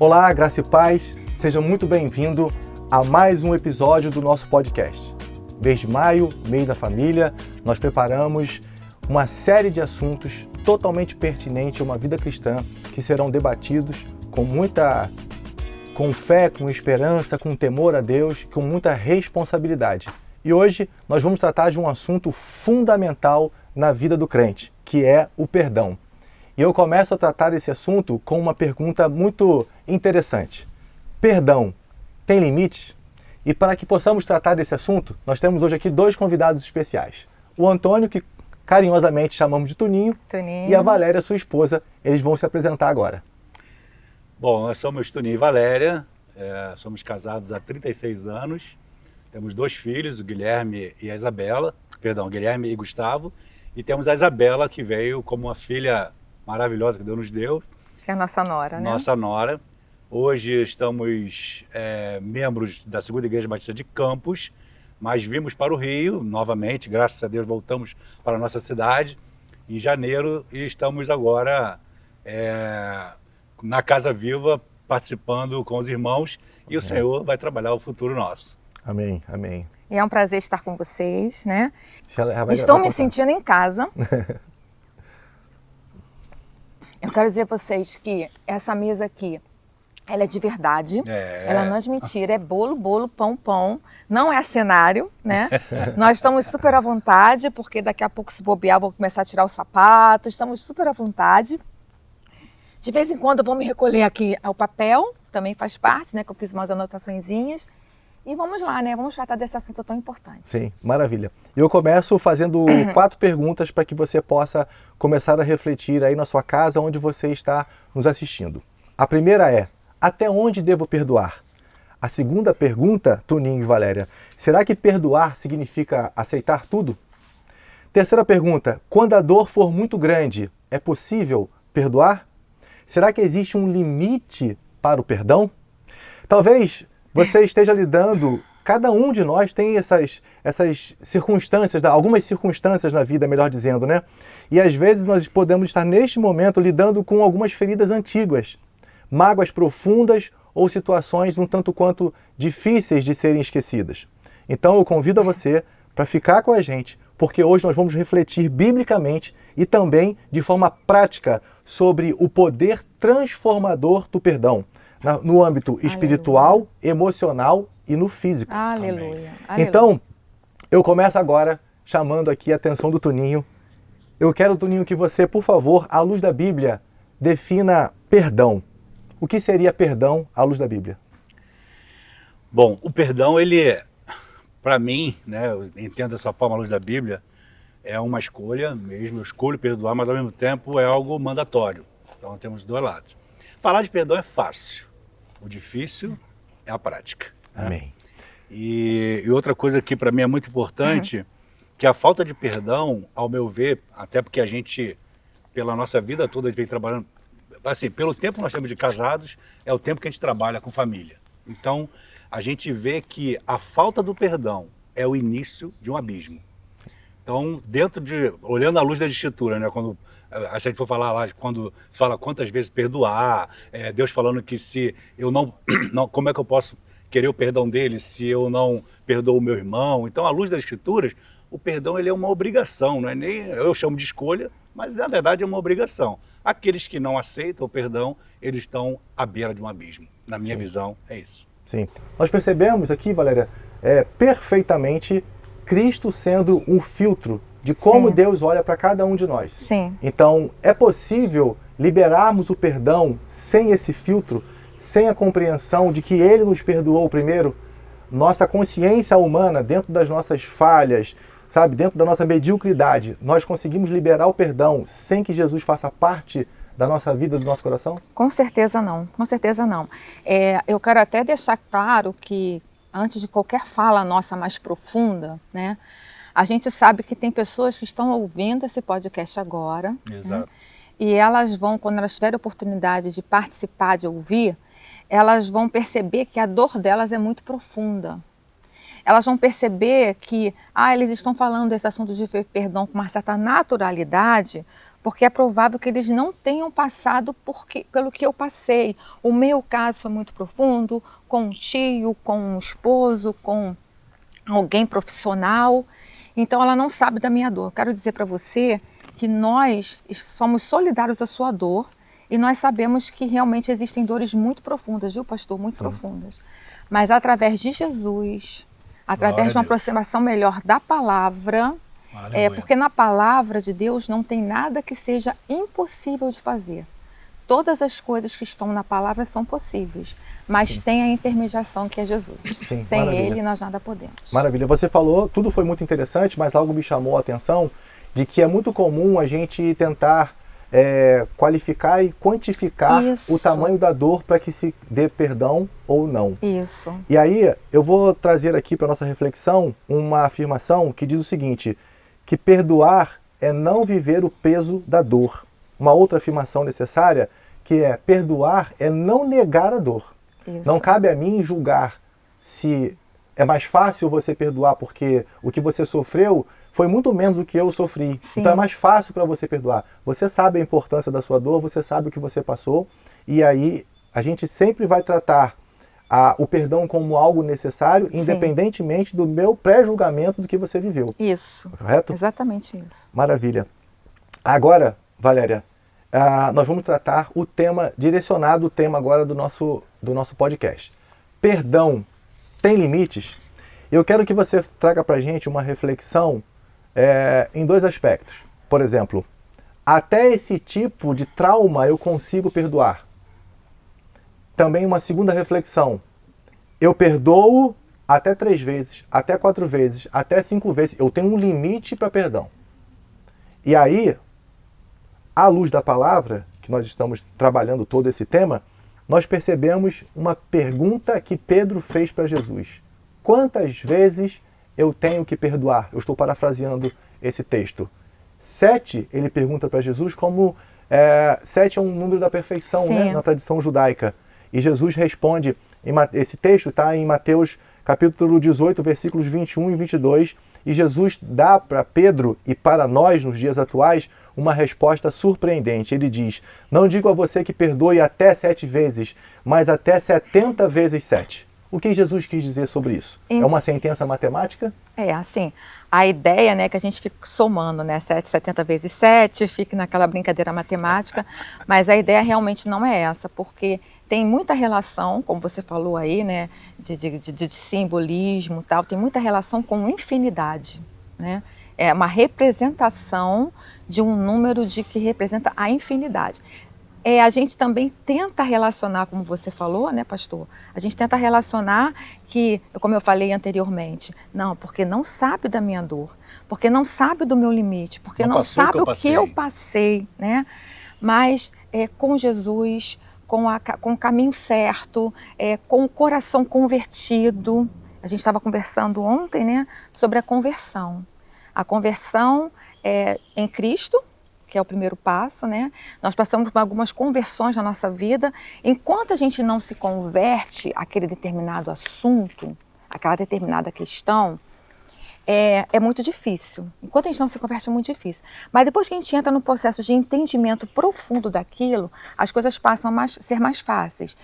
Olá, graça e paz, seja muito bem-vindo a mais um episódio do nosso podcast. Mês de maio, mês da família, nós preparamos uma série de assuntos totalmente pertinentes a uma vida cristã que serão debatidos com fé, com esperança, com temor a Deus, com muita responsabilidade. E hoje nós vamos tratar de um assunto fundamental na vida do crente, que é o perdão. E eu começo a tratar esse assunto com uma pergunta muito interessante. Perdão tem limite? E para que possamos tratar desse assunto, nós temos hoje aqui dois convidados especiais. O Antônio, que carinhosamente chamamos de Toninho, e a Valéria, sua esposa. Eles vão se apresentar agora. Bom, nós somos Toninho e Valéria, somos casados há 36 anos, temos 2 filhos, o Guilherme e a Isabela, Guilherme e Gustavo, e temos a Isabela, que veio como uma filha maravilhosa que Deus nos deu. Que é a nossa nora, né? Nossa nora. Hoje estamos membros da Segunda Igreja Batista de Campos, mas vimos para o Rio, novamente, graças a Deus voltamos para a nossa cidade em janeiro e estamos agora na Casa Viva, participando com os irmãos, e o Senhor vai trabalhar o futuro nosso. Amém, amém. E é um prazer estar com vocês, né? Estou me sentindo em casa. Eu quero dizer a vocês que essa mesa aqui, ela é de verdade, ela não é de mentira, é bolo, pão, não é cenário, né? Nós estamos super à vontade, porque daqui a pouco, se bobear, eu vou começar a tirar os sapatos, estamos super à vontade. De vez em quando eu vou me recolher aqui ao papel, também faz parte, né? Que eu fiz umas anotaçõezinhas. E vamos lá, né? Vamos tratar desse assunto tão importante. Sim, maravilha. Eu começo fazendo 4 perguntas para que você possa começar a refletir aí na sua casa, onde você está nos assistindo. A primeira é: até onde devo perdoar? A segunda pergunta, Toninho e Valéria: será que perdoar significa aceitar tudo? Terceira pergunta: quando a dor for muito grande, é possível perdoar? Será que existe um limite para o perdão? Talvez você esteja lidando, cada um de nós tem essas circunstâncias, algumas circunstâncias na vida, melhor dizendo, né? E às vezes nós podemos estar neste momento lidando com algumas feridas antigas, mágoas profundas ou situações um tanto quanto difíceis de serem esquecidas. Então eu convido a você para ficar com a gente, porque hoje nós vamos refletir biblicamente e também de forma prática sobre o poder transformador do perdão, no âmbito espiritual, aleluia, emocional e no físico. Aleluia. Então, eu começo agora chamando aqui a atenção do Toninho. Eu quero, Toninho, que você, por favor, à luz da Bíblia, defina perdão. O que seria perdão à luz da Bíblia? Bom, o perdão, ele, para mim, né, eu entendo dessa forma à luz da Bíblia, é uma escolha mesmo, eu escolho perdoar, mas ao mesmo tempo é algo mandatório. Então temos 2 lados. Falar de perdão é fácil, o difícil é a prática. Amém. Né? E outra coisa que para mim é muito importante, que a falta de perdão, ao meu ver, até porque a gente, pela nossa vida toda, a gente vem trabalhando, assim, pelo tempo que nós temos de casados, é o tempo que a gente trabalha com família. Então, a gente vê que a falta do perdão é o início de um abismo. Então, olhando à luz da Escritura, né, quando a gente for falar lá, quando se fala quantas vezes perdoar, Deus falando que se eu não, como é que eu posso querer o perdão dele se eu não perdoo o meu irmão? Então, à luz das Escrituras, o perdão ele é uma obrigação, não é nem, eu chamo de escolha, mas na verdade é uma obrigação. Aqueles que não aceitam o perdão, eles estão à beira de um abismo. Na minha visão, é isso. Sim. Nós percebemos aqui, Valéria, perfeitamente Cristo sendo um filtro de como Sim. Deus olha para cada um de nós. Sim. Então, é possível liberarmos o perdão sem esse filtro, sem a compreensão de que Ele nos perdoou primeiro? Nossa consciência humana, dentro das nossas falhas, sabe, dentro da nossa mediocridade, nós conseguimos liberar o perdão sem que Jesus faça parte da nossa vida, do nosso coração? Com certeza não, com certeza não. Eu quero até deixar claro que, antes de qualquer fala nossa mais profunda, né, a gente sabe que tem pessoas que estão ouvindo esse podcast agora. Exato. Né, e elas vão, quando elas tiverem a oportunidade de participar, de ouvir, elas vão perceber que a dor delas é muito profunda. Elas vão perceber que eles estão falando desse assunto de perdão com uma certa naturalidade, porque é provável que eles não tenham passado pelo que eu passei. O meu caso foi muito profundo, com um tio, com um esposo, com alguém profissional. Então ela não sabe da minha dor. Quero dizer para você que nós somos solidários à sua dor e nós sabemos que realmente existem dores muito profundas, viu, pastor? Muito profundas. Mas através de Jesus, através de uma aproximação melhor da palavra, porque na palavra de Deus não tem nada que seja impossível de fazer. Todas as coisas que estão na palavra são possíveis, mas tem a intermediação que é Jesus. Sim, sem maravilha. ele nós nada podemos. Maravilha. Você falou, tudo foi muito interessante, mas algo me chamou a atenção de que é muito comum a gente tentar qualificar e quantificar o tamanho da dor para que se dê perdão ou não. Isso. E aí eu vou trazer aqui para nossa reflexão uma afirmação que diz o seguinte, que perdoar é não viver o peso da dor. Uma outra afirmação necessária que é perdoar é não negar a dor. Isso. Não cabe a mim julgar se é mais fácil você perdoar porque o que você sofreu foi muito menos do que eu sofri. Sim. Então é mais fácil para você perdoar. Você sabe a importância da sua dor, você sabe o que você passou, e aí a gente sempre vai tratar o perdão como algo necessário, sim, independentemente do meu pré-julgamento do que você viveu. Isso. Correto? Exatamente isso. Maravilha. Agora, Valéria, nós vamos tratar o tema, direcionado o tema agora do nosso podcast. Perdão tem limites? Eu quero que você traga para a gente uma reflexão em dois aspectos. Por exemplo, até esse tipo de trauma eu consigo perdoar. Também uma segunda reflexão. Eu perdoo até 3 vezes, até 4 vezes, até 5 vezes. Eu tenho um limite para perdão. E aí, à luz da palavra, que nós estamos trabalhando todo esse tema, nós percebemos uma pergunta que Pedro fez para Jesus. Quantas vezes eu tenho que perdoar? Eu estou parafraseando esse texto. 7, ele pergunta para Jesus, como 7 é um número da perfeição, né, na tradição judaica. E Jesus responde, esse texto está em Mateus capítulo 18, versículos 21 e 22, e Jesus dá para Pedro e para nós, nos dias atuais, uma resposta surpreendente. Ele diz, não digo a você que perdoe até 7 vezes, mas até 70 vezes 7. O que Jesus quis dizer sobre isso? É uma sentença matemática? Assim, a ideia, né, que a gente fica somando, né, 7, 70 vezes 7, fica naquela brincadeira matemática, mas a ideia realmente não é essa, porque tem muita relação, como você falou aí, né, de simbolismo e tal, tem muita relação com infinidade, né? É uma representação de um número que representa a infinidade. A gente também tenta relacionar, como você falou, né, pastor? A gente tenta relacionar que, como eu falei anteriormente, não, porque não sabe da minha dor, porque não sabe do meu limite, porque não sabe o que eu passei, né? Mas com Jesus, com o caminho certo, com o coração convertido. A gente estava conversando ontem, né, sobre a conversão. A conversão em Cristo, que é o primeiro passo, né? Nós passamos por algumas conversões na nossa vida. Enquanto a gente não se converte àquele determinado assunto, àquela determinada questão, é muito difícil. Enquanto a gente não se converte, é muito difícil. Mas depois que a gente entra no processo de entendimento profundo daquilo, as coisas passam a ser mais fáceis.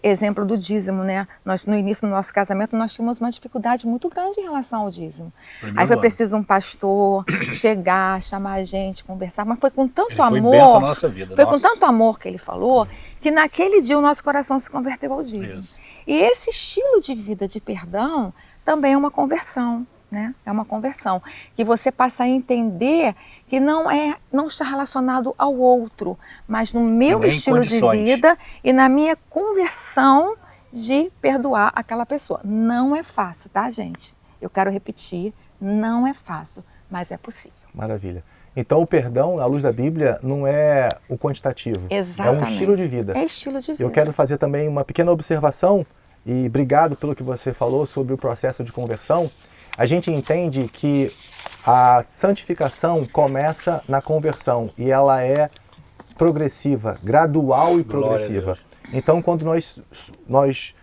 Exemplo do dízimo, né? No início do nosso casamento, nós tínhamos uma dificuldade muito grande em relação ao dízimo. Aí foi preciso um pastor chegar, chamar a gente, conversar, mas foi com tanto amor, na nossa vida. Com tanto amor que ele falou, que naquele dia o nosso coração se converteu ao dízimo. Isso. E esse estilo de vida de perdão também é uma conversão. Né? É uma conversão, que você passa a entender que não está relacionado ao outro, mas no meu estilo de vida e na minha conversão de perdoar aquela pessoa. Não é fácil, tá, gente? Eu quero repetir, não é fácil, mas é possível. Maravilha. Então o perdão, à luz da Bíblia, não é o quantitativo. Exatamente. É um estilo de vida. É estilo de vida. Eu quero fazer também uma pequena observação, e obrigado pelo que você falou sobre o processo de conversão. A gente entende que a santificação começa na conversão e ela é progressiva, gradual e progressiva. Então, quando nós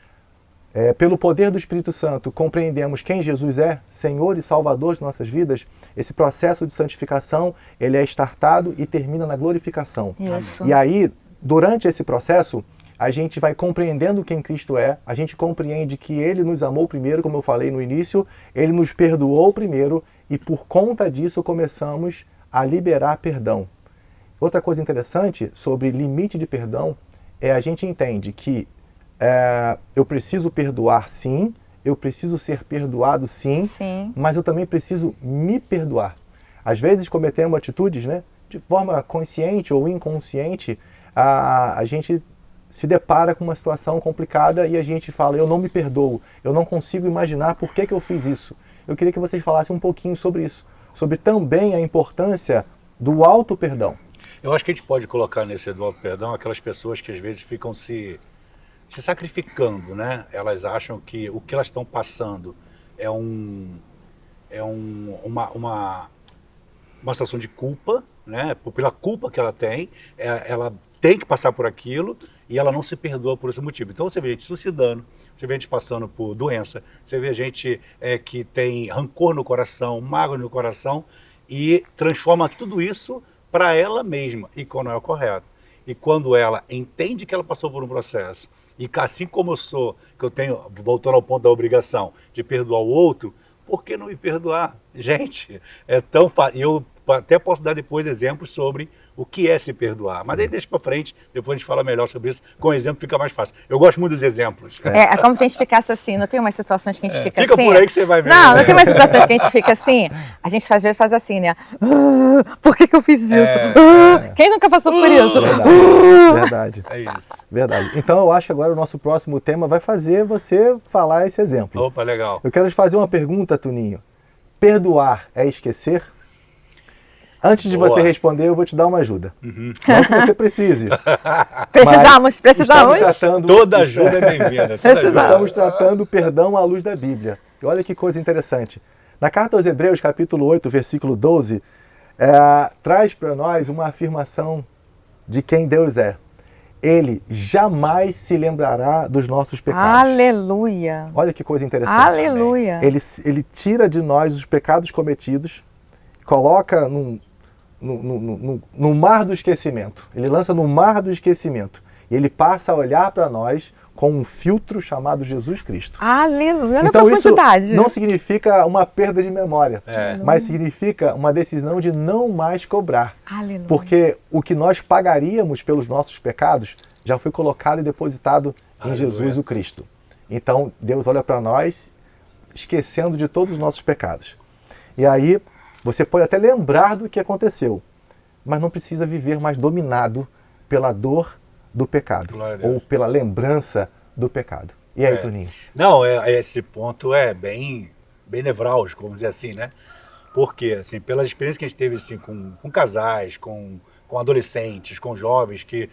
pelo poder do Espírito Santo, compreendemos quem Jesus é, Senhor e Salvador de nossas vidas, esse processo de santificação, ele é startado e termina na glorificação. Isso. E aí, durante esse processo, a gente vai compreendendo quem Cristo é, a gente compreende que Ele nos amou primeiro, como eu falei no início, Ele nos perdoou primeiro e por conta disso começamos a liberar perdão. Outra coisa interessante sobre limite de perdão é a gente entende que eu preciso perdoar sim, eu preciso ser perdoado sim, mas eu também preciso me perdoar. Às vezes cometemos atitudes, né, de forma consciente ou inconsciente, a gente se depara com uma situação complicada e a gente fala, eu não me perdoo, eu não consigo imaginar por que eu fiz isso. Eu queria que vocês falassem um pouquinho sobre isso, sobre também a importância do auto-perdão. Eu acho que a gente pode colocar nesse do auto-perdão aquelas pessoas que às vezes ficam se sacrificando, né? Elas acham que o que elas estão passando é uma situação de culpa, né? Pela culpa que ela tem tem que passar por aquilo e ela não se perdoa por esse motivo. Então você vê gente suicidando, você vê gente passando por doença, você vê gente que tem rancor no coração, mágoa no coração e transforma tudo isso para ela mesma, e quando não é o correto. E quando ela entende que ela passou por um processo, e que assim como eu sou, que eu tenho, voltando ao ponto da obrigação de perdoar o outro, por que não me perdoar? Gente, é tão fácil. Eu até posso dar depois exemplos sobre o que é se perdoar. Mas aí deixa para frente, depois a gente fala melhor sobre isso. Com exemplo fica mais fácil. Eu gosto muito dos exemplos. É como se a gente ficasse assim, não tem umas situações que a gente fica assim? Fica por aí que você vai ver. Não tem umas situações que a gente fica assim, a gente às vezes faz assim, né? Por que eu fiz isso? Quem nunca passou por isso? Verdade. É isso. Verdade. Então eu acho que agora o nosso próximo tema vai fazer você falar esse exemplo. Opa, legal. Eu quero te fazer uma pergunta, Tuninho. Perdoar é esquecer? Antes de você responder, eu vou te dar uma ajuda. Não que você precise. Precisamos. Toda ajuda é bem-vinda. Estamos tratando o perdão à luz da Bíblia. E olha que coisa interessante. Na carta aos Hebreus, capítulo 8, versículo 12, traz para nós uma afirmação de quem Deus é. Ele jamais se lembrará dos nossos pecados. Aleluia. Olha que coisa interessante. Aleluia. Ele tira de nós os pecados cometidos, coloca no mar do esquecimento. Ele lança no mar do esquecimento. E ele passa a olhar para nós com um filtro chamado Jesus Cristo. Aleluia. Olha então a profundidade. Isso não significa uma perda de memória, mas significa uma decisão de não mais cobrar. Aleluia. Porque o que nós pagaríamos pelos nossos pecados já foi colocado e depositado em Jesus o Cristo. Então Deus olha para nós esquecendo de todos os nossos pecados. E aí você pode até lembrar do que aconteceu, mas não precisa viver mais dominado pela dor do pecado ou pela lembrança do pecado. E aí, Toninho? Não, esse ponto é bem nevrálgico, vamos dizer assim, né? Porque, assim, pelas experiências que a gente teve assim, com casais, com adolescentes, com jovens que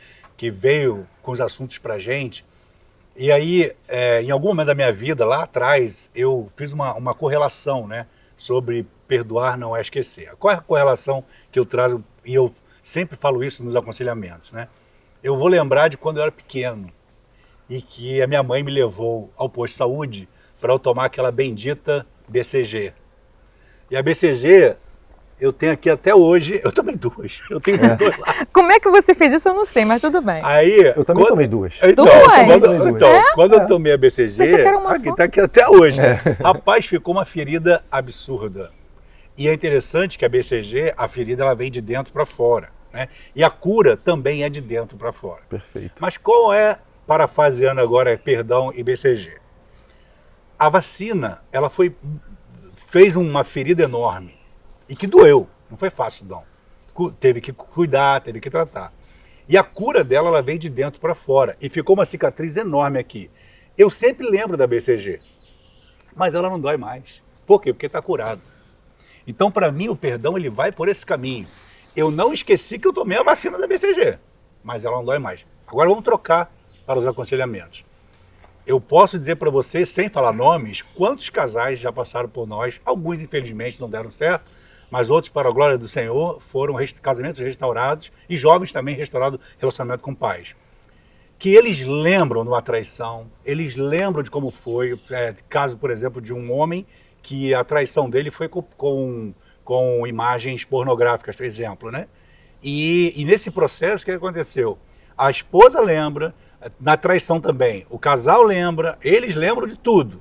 veio com os assuntos pra gente, e aí, em algum momento da minha vida, lá atrás, eu fiz uma correlação, né? Sobre perdoar não é esquecer. Qual é a correlação que eu trago, e eu sempre falo isso nos aconselhamentos, né? Eu vou lembrar de quando eu era pequeno e que a minha mãe me levou ao posto de saúde para eu tomar aquela bendita BCG. E a BCG, eu tenho aqui até hoje, eu tomei duas. Eu tenho duas lá. Como é que você fez isso? Eu não sei, mas tudo bem. Aí, eu também tomei duas. Então, quando eu tomei a BCG, aqui está aqui até hoje. Rapaz, ficou uma ferida absurda. E é interessante que a BCG, a ferida, ela vem de dentro para fora, né? E a cura também é de dentro para fora. Perfeito. Mas qual é, parafraseando agora, perdão e BCG? A vacina, ela fez uma ferida enorme e que doeu. Não foi fácil, não. Teve que cuidar, teve que tratar. E a cura dela, ela veio de dentro para fora. E ficou uma cicatriz enorme aqui. Eu sempre lembro da BCG, mas ela não dói mais. Por quê? Porque está curado. Então, para mim, o perdão ele vai por esse caminho. Eu não esqueci que eu tomei a vacina da BCG, mas ela não dói mais. Agora vamos trocar para os aconselhamentos. Eu posso dizer para vocês, sem falar nomes, quantos casais já passaram por nós. Alguns, infelizmente, não deram certo, mas outros, para a glória do Senhor, foram casamentos restaurados e jovens também restaurados relacionamento com pais. que eles lembram de uma traição, eles lembram de como foi, caso, por exemplo, de um homem que a traição dele foi com imagens pornográficas, por exemplo, né? E nesse processo, o que aconteceu? A esposa lembra, na traição também, o casal lembra, eles lembram de tudo,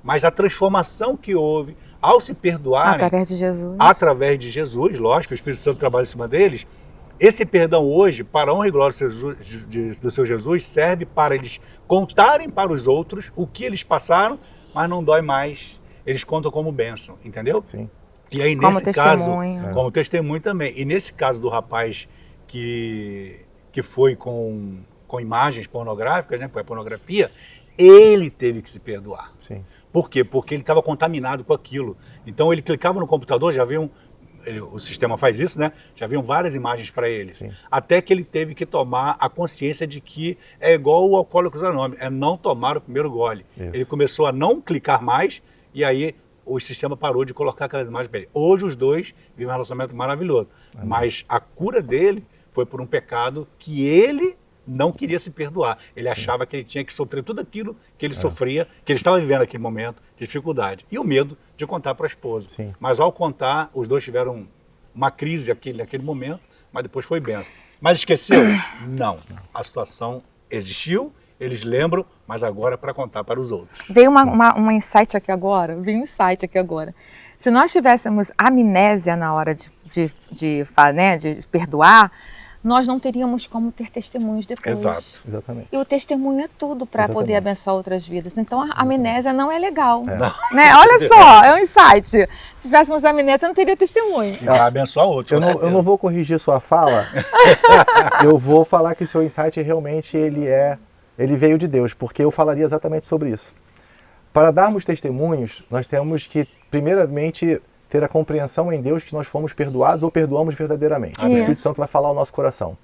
mas a transformação que houve ao se perdoarem... Através de Jesus. Através de Jesus, lógico, o Espírito Santo trabalha em cima deles. Esse perdão hoje, para a honra e glória do seu Jesus, serve para eles contarem para os outros o que eles passaram, mas não dói mais. Eles contam como bênção, entendeu? Sim. E aí, como nesse testemunho. caso, como testemunho também. E nesse caso do rapaz que foi com imagens pornográficas, né, foi a pornografia, ele teve que se perdoar. Sim. Por quê? Porque ele estava contaminado com aquilo. Então ele clicava no computador, já viam, o sistema faz isso, né? Já viam várias imagens para ele. Sim. Até que ele teve que tomar a consciência de que é igual o Alcoólicos Anônimos, é não tomar o primeiro gole. Isso. Ele começou a não clicar mais e aí o sistema parou de colocar aquelas imagens para ele. Hoje os dois vivem um relacionamento maravilhoso. Amém. Mas a cura dele foi por um pecado que ele não queria se perdoar. Ele achava que ele tinha que sofrer tudo aquilo que ele sofria, que ele estava vivendo naquele momento de dificuldade. E o medo de contar para a esposa. Sim. Mas ao contar, os dois tiveram uma crise naquele momento, mas depois foi benção. Mas esqueceu? Não. A situação existiu, eles lembram, mas agora é para contar para os outros. Veio um insight aqui agora, Se nós tivéssemos amnésia na hora de perdoar, nós não teríamos como ter testemunhos depois. Exato. Exatamente. E o testemunho é tudo para poder abençoar outras vidas. Então a amnésia não é legal. É. Né? Olha só, é um insight. Se tivéssemos amnésia, não teria testemunho. Vai abençoar outros. Eu não vou corrigir sua fala. Eu vou falar que o seu insight realmente ele veio de Deus, porque eu falaria exatamente sobre isso. Para darmos testemunhos, nós temos que, primeiramente, ter a compreensão em Deus que nós fomos perdoados ou perdoamos verdadeiramente. O Espírito Santo vai falar ao nosso coração.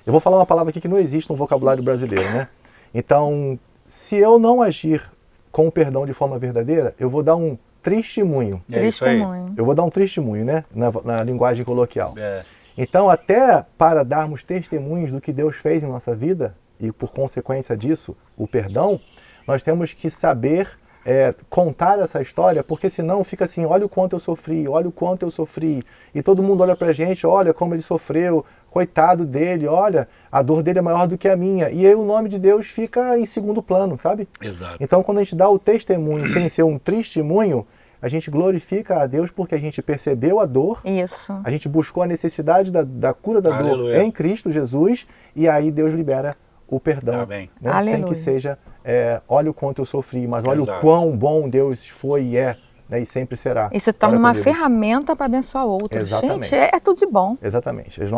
Eu vou falar uma palavra aqui que não existe no vocabulário brasileiro, né? Então, se eu não agir com o perdão de forma verdadeira, eu vou dar um testemunho. Testemunho. Eu vou dar um testemunho, né? Na linguagem coloquial. É. Então, até para darmos testemunhos do que Deus fez em nossa vida, e por consequência disso, o perdão, nós temos que saber contar essa história, porque senão fica assim, olha o quanto eu sofri, e todo mundo olha pra gente, olha como ele sofreu, coitado dele, olha, a dor dele é maior do que a minha, e aí o nome de Deus fica em segundo plano, sabe? Exato. Então quando a gente dá o testemunho sem ser um testemunho, a gente glorifica a Deus porque a gente percebeu a dor, Isso. a gente buscou a necessidade da cura da dor em Cristo Jesus, e aí Deus libera o perdão, né? Sem que seja, olha o quanto eu sofri, mas olha o quão bom Deus foi e é, né? E sempre será. E se torna uma ferramenta para abençoar outros. Exatamente. Gente, é tudo de bom. Exatamente. Os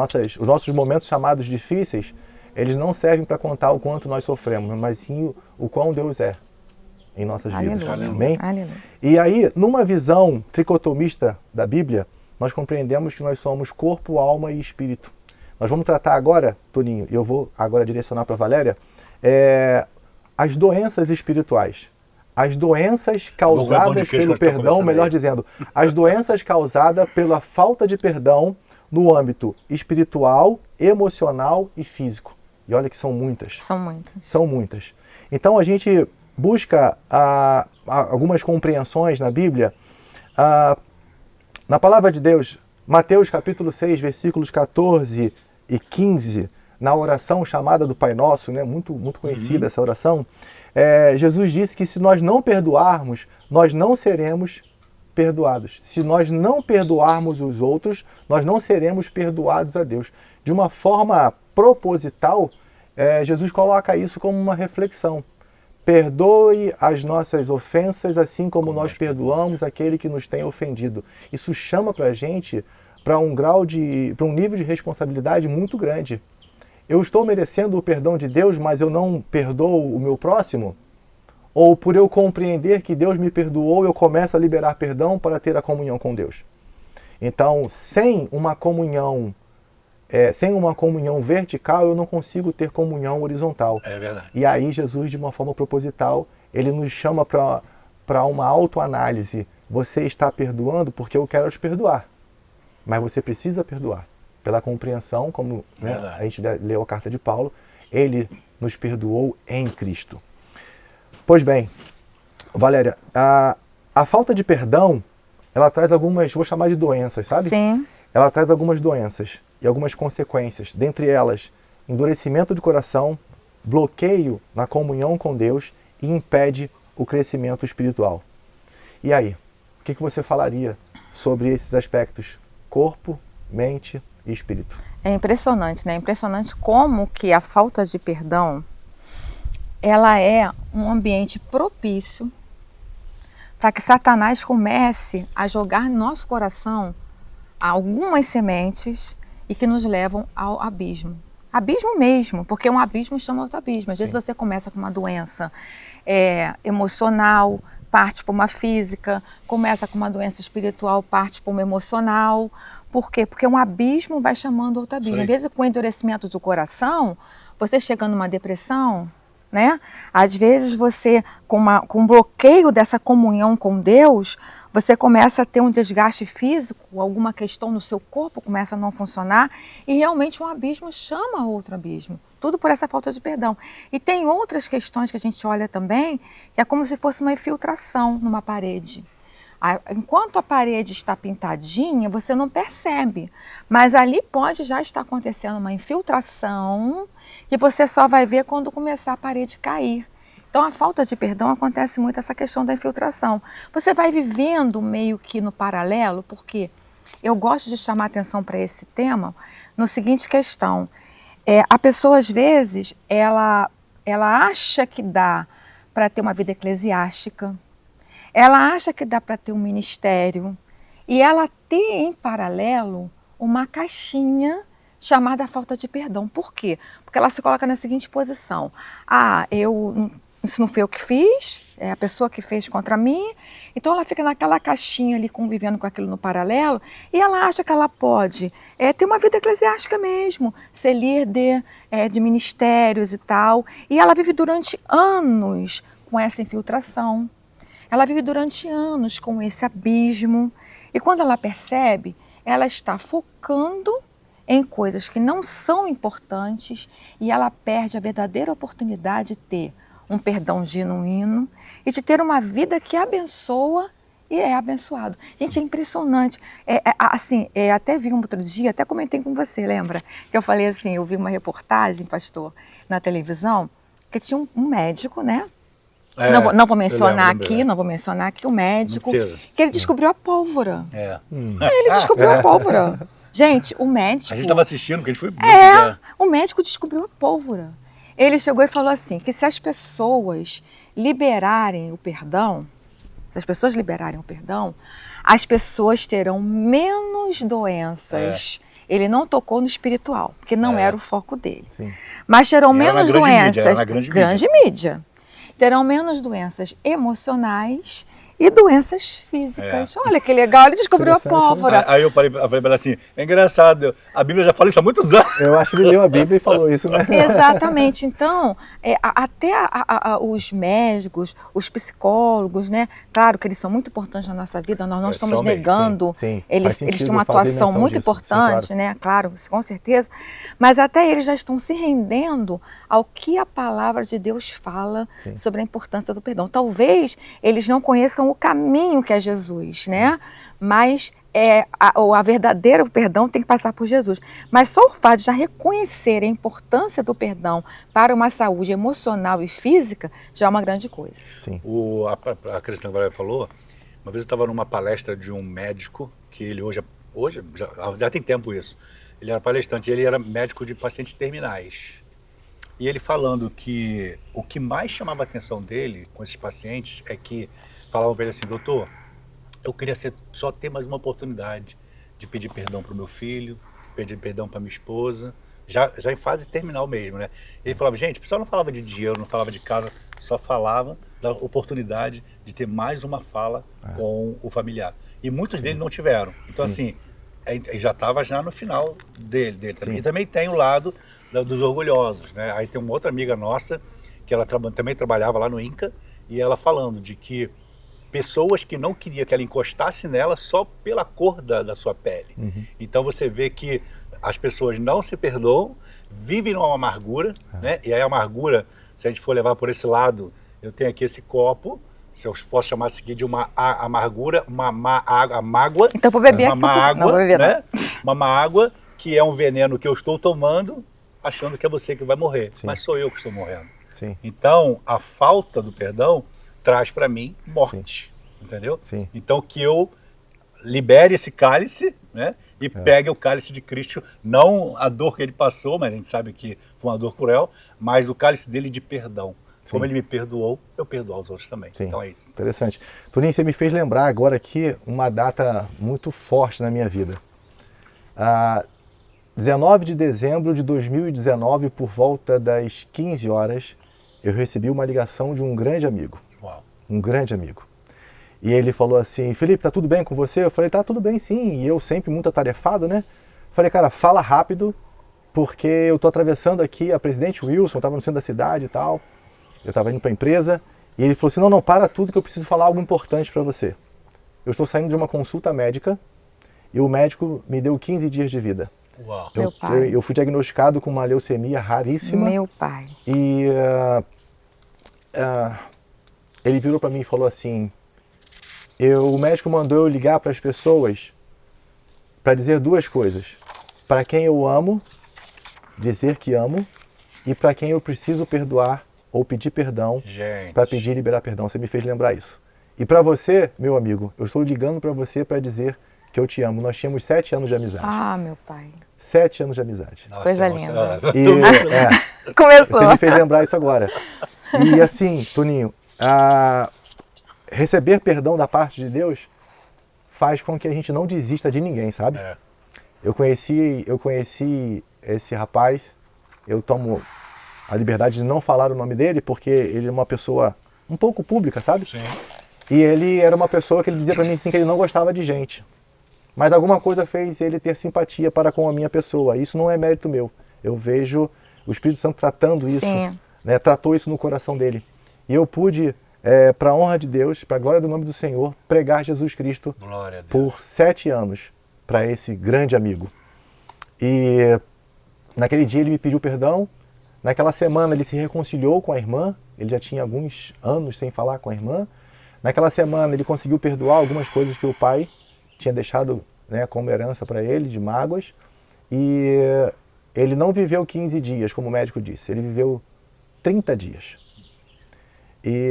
nossos momentos chamados difíceis, eles não servem para contar o quanto nós sofremos, mas sim o quão Deus é em nossas vidas. Amém? Aleluia. E aí, numa visão tricotomista da Bíblia, nós compreendemos que nós somos corpo, alma e espírito. Nós vamos tratar agora, Toninho, e eu vou agora direcionar para a Valéria, as doenças espirituais. As doenças causadas pelo perdão, melhor dizendo, as doenças causadas pela falta de perdão no âmbito espiritual, emocional e físico. E olha que são muitas. São muitas. Então a gente busca algumas compreensões na Bíblia. Na palavra de Deus, Mateus capítulo 6, versículos 14 e 15, na oração chamada do Pai Nosso, né? Muito conhecida essa oração, Jesus disse que se nós não perdoarmos, nós não seremos perdoados. Se nós não perdoarmos os outros, nós não seremos perdoados a Deus. De uma forma proposital, Jesus coloca isso como uma reflexão. Perdoe as nossas ofensas, assim como nós perdoamos aquele que nos tem ofendido. Isso chama para a gente para um nível de responsabilidade muito grande. Eu estou merecendo o perdão de Deus, mas eu não perdoo o meu próximo? Ou por eu compreender que Deus me perdoou, eu começo a liberar perdão para ter a comunhão com Deus? Então, sem uma comunhão vertical, eu não consigo ter comunhão horizontal. É verdade. E aí Jesus, de uma forma proposital, ele nos chama para uma autoanálise. Você está perdoando porque eu quero te perdoar. Mas você precisa perdoar. Pela compreensão, como a gente leu a carta de Paulo, ele nos perdoou em Cristo. Pois bem, Valéria, a falta de perdão, ela traz algumas, vou chamar de doenças, sabe? Sim. Ela traz algumas doenças e algumas consequências, dentre elas, endurecimento de coração, bloqueio na comunhão com Deus e impede o crescimento espiritual. E aí, o que você falaria sobre esses aspectos? Corpo, mente e espírito. É impressionante, né? Impressionante como que a falta de perdão, ela é um ambiente propício para que Satanás comece a jogar no nosso coração algumas sementes e que nos levam ao abismo. Abismo mesmo, porque um abismo chama outro abismo. Às vezes você começa com uma doença emocional, parte para uma física, começa com uma doença espiritual, parte para uma emocional. Por quê? Porque um abismo vai chamando outro abismo. Às vezes, com o endurecimento do coração, você chega numa depressão, né? Às vezes você, com um bloqueio dessa comunhão com Deus, você começa a ter um desgaste físico, alguma questão no seu corpo começa a não funcionar e realmente um abismo chama outro abismo. Tudo por essa falta de perdão. E tem outras questões que a gente olha também, que é como se fosse uma infiltração numa parede. Enquanto a parede está pintadinha, você não percebe, mas ali pode já estar acontecendo uma infiltração que você só vai ver quando começar a parede cair. Então a falta de perdão acontece muito essa questão da infiltração. Você vai vivendo meio que no paralelo, porque eu gosto de chamar atenção para esse tema no seguinte questão. A pessoa às vezes, ela acha que dá para ter uma vida eclesiástica, ela acha que dá para ter um ministério e ela tem em paralelo uma caixinha chamada falta de perdão. Por quê? Porque ela se coloca na seguinte posição. Isso não foi eu que fiz, é a pessoa que fez contra mim. Então ela fica naquela caixinha ali convivendo com aquilo no paralelo e ela acha que ela pode ter uma vida eclesiástica mesmo, ser líder de ministérios e tal. E ela vive durante anos com essa infiltração. Ela vive durante anos com esse abismo. E quando ela percebe, ela está focando em coisas que não são importantes e ela perde a verdadeira oportunidade de ter um perdão genuíno e de ter uma vida que abençoa e é abençoado. Gente, é impressionante. Até vi um outro dia, até comentei com você, lembra? Que eu falei assim, eu vi uma reportagem, pastor, na televisão, que tinha um médico, né? Não vou mencionar aqui o médico, que ele descobriu a pólvora. Ele descobriu a pólvora. Gente, o médico... A gente estava assistindo, porque a gente foi... O médico descobriu a pólvora. Ele chegou e falou assim, que se as pessoas liberarem o perdão, as pessoas terão menos doenças. Ele não tocou no espiritual, porque não era o foco dele. Sim. Mas terão menos doenças. Grande mídia. Terão menos doenças emocionais e doenças físicas. Olha que legal, ele descobriu a pólvora. Aí eu falei para ele assim, é engraçado, a Bíblia já fala isso há muitos anos. Eu acho que ele leu a Bíblia e falou isso, né? Exatamente. Então, até os médicos, os psicólogos, né? Claro que eles são muito importantes na nossa vida, nós não estamos negando. Sim. Eles têm uma atuação muito importante, sim, claro, né? Claro, com certeza. Mas até eles já estão se rendendo ao que a palavra de Deus fala sobre a importância do perdão. Talvez eles não conheçam o caminho que é Jesus, né? Mas a verdadeira perdão tem que passar por Jesus. Mas só o fato de já reconhecer a importância do perdão para uma saúde emocional e física já é uma grande coisa. Sim. A Cristina Valéria falou, uma vez eu estava numa palestra de um médico, que ele hoje já tem tempo isso, ele era palestrante, ele era médico de pacientes terminais. E ele falando que o que mais chamava a atenção dele com esses pacientes é que falavam para ele assim, doutor, eu queria só ter mais uma oportunidade de pedir perdão para o meu filho, pedir perdão para minha esposa, já em fase terminal mesmo, né? Ele falava, gente, o pessoal não falava de dinheiro, não falava de casa, só falava da oportunidade de ter mais uma fala com o familiar. E muitos deles não tiveram. Então, assim, já estava já no final dele também. E também tem o lado dos orgulhosos, né? Aí tem uma outra amiga nossa, que ela também trabalhava lá no INCA, e ela falando de que pessoas que não queriam que ela encostasse nela só pela cor da sua pele. Então você vê que as pessoas não se perdoam, vivem numa amargura, né? E aí a amargura, se a gente for levar por esse lado, eu tenho aqui esse copo, se eu posso chamar isso aqui de uma amargura, uma mágoa. Então vou beber uma aqui. Mágoa, não vou beber, né? Uma mágoa que é um veneno que eu estou tomando, achando que é você que vai morrer. Sim. Mas sou eu que estou morrendo. Sim. Então, a falta do perdão traz para mim morte. Sim. Entendeu? Sim. Então, que eu libere esse cálice, né? E pegue o cálice de Cristo, não a dor que ele passou, mas a gente sabe que foi uma dor cruel, mas o cálice dele de perdão. Sim. Como ele me perdoou, eu perdoo aos outros também. Sim. Então é isso. Interessante. Toninho, você me fez lembrar agora aqui uma data muito forte na minha vida. 19 de dezembro de 2019, por volta das 15 horas, eu recebi uma ligação de um grande amigo. Uau. Um grande amigo. E ele falou assim, Felipe, tá tudo bem com você? Eu falei, tá tudo bem sim. E eu sempre muito atarefado, né? Falei, cara, fala rápido, porque eu tô atravessando aqui a Presidente Wilson, tava no centro da cidade e tal. Eu tava indo pra empresa. E ele falou assim, não, para tudo que eu preciso falar algo importante para você. Eu estou saindo de uma consulta médica e o médico me deu 15 dias de vida. Uau. Eu fui diagnosticado com uma leucemia raríssima. Meu pai. E ele virou para mim e falou assim, o médico mandou eu ligar para as pessoas para dizer duas coisas. Para quem eu amo, dizer que amo, e para quem eu preciso perdoar ou pedir perdão, para pedir e liberar perdão. Você me fez lembrar isso. E para você, meu amigo, eu estou ligando para você para dizer que eu te amo. Nós tínhamos 7 anos de amizade. Ah, meu pai. 7 anos de amizade. Nossa, coisa linda. Começou. Você me fez lembrar isso agora. E assim, Toninho, receber perdão da parte de Deus faz com que a gente não desista de ninguém, sabe? É. Eu conheci esse rapaz, eu tomo a liberdade de não falar o nome dele, porque ele é uma pessoa um pouco pública, sabe? Sim. E ele era uma pessoa que ele dizia pra mim assim, que ele não gostava de gente. Mas alguma coisa fez ele ter simpatia para com a minha pessoa. Isso não é mérito meu. Eu vejo o Espírito Santo tratando isso, né? Tratou isso no coração dele. E eu pude, para a honra de Deus, para a glória do nome do Senhor, pregar Jesus Cristo por 7 anos para esse grande amigo. E naquele dia ele me pediu perdão. Naquela semana ele se reconciliou com a irmã. Ele já tinha alguns anos sem falar com a irmã. Naquela semana ele conseguiu perdoar algumas coisas que o pai tinha deixado, né, como herança para ele, de mágoas. E ele não viveu 15 dias, como o médico disse. Ele viveu 30 dias. E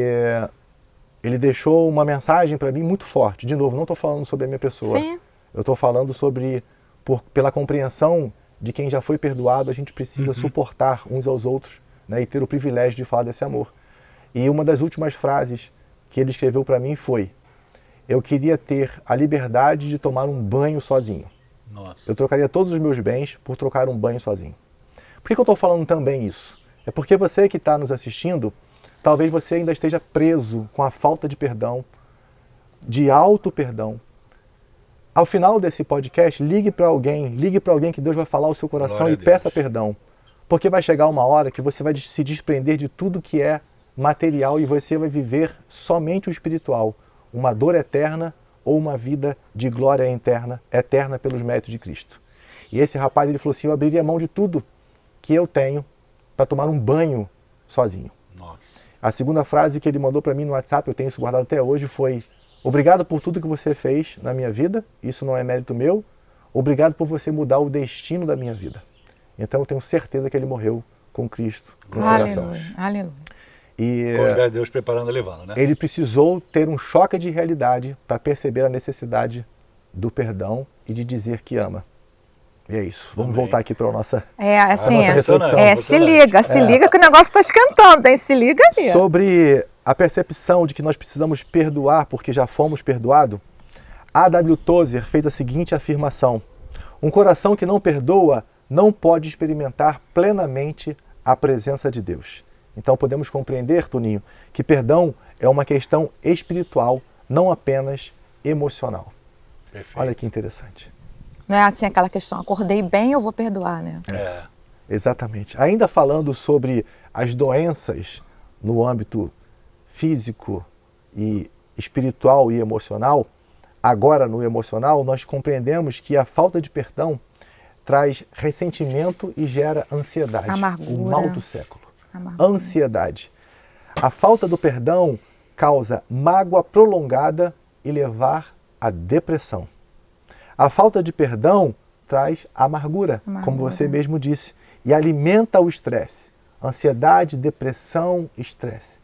ele deixou uma mensagem para mim muito forte. De novo, não estou falando sobre a minha pessoa. Sim. Eu estou falando sobre, pela compreensão de quem já foi perdoado, a gente precisa suportar uns aos outros, né, e ter o privilégio de falar desse amor. E uma das últimas frases que ele escreveu para mim foi: eu queria ter a liberdade de tomar um banho sozinho. Nossa. Eu trocaria todos os meus bens por trocar um banho sozinho. Por que eu estou falando também isso? É porque você que está nos assistindo, talvez você ainda esteja preso com a falta de perdão, de auto-perdão. Ao final desse podcast, ligue para alguém que Deus vai falar ao seu coração e peça perdão. Porque vai chegar uma hora que você vai se desprender de tudo que é material e você vai viver somente o espiritual. Uma dor eterna ou uma vida de glória eterna pelos méritos de Cristo. E esse rapaz, ele falou assim: eu abriria mão de tudo que eu tenho para tomar um banho sozinho. Nossa. A segunda frase que ele mandou para mim no WhatsApp, eu tenho isso guardado até hoje, foi: obrigado por tudo que você fez na minha vida, isso não é mérito meu, obrigado por você mudar o destino da minha vida. Então eu tenho certeza que ele morreu com Cristo no coração. Aleluia. E com Deus preparando e levando, né? Ele precisou ter um choque de realidade para perceber a necessidade do perdão e de dizer que ama. E é isso. Vamos voltar aqui para a nossa, reflexão. Se liga que o negócio está esquentando, hein? Se liga aí. Sobre a percepção de que nós precisamos perdoar porque já fomos perdoados, A.W. Tozer fez a seguinte afirmação: um coração que não perdoa não pode experimentar plenamente a presença de Deus. Então podemos compreender, Toninho, que perdão é uma questão espiritual, não apenas emocional. Perfeito. Olha que interessante. Não é assim aquela questão, acordei bem, eu vou perdoar, né? Exatamente. Ainda falando sobre as doenças no âmbito físico e espiritual e emocional, agora no emocional nós compreendemos que a falta de perdão traz ressentimento e gera ansiedade. Amargura. O mal do século. Amargura. Ansiedade. A falta do perdão causa mágoa prolongada e levar à depressão. A falta de perdão traz amargura, como você mesmo disse, e alimenta o estresse. Ansiedade, depressão, estresse.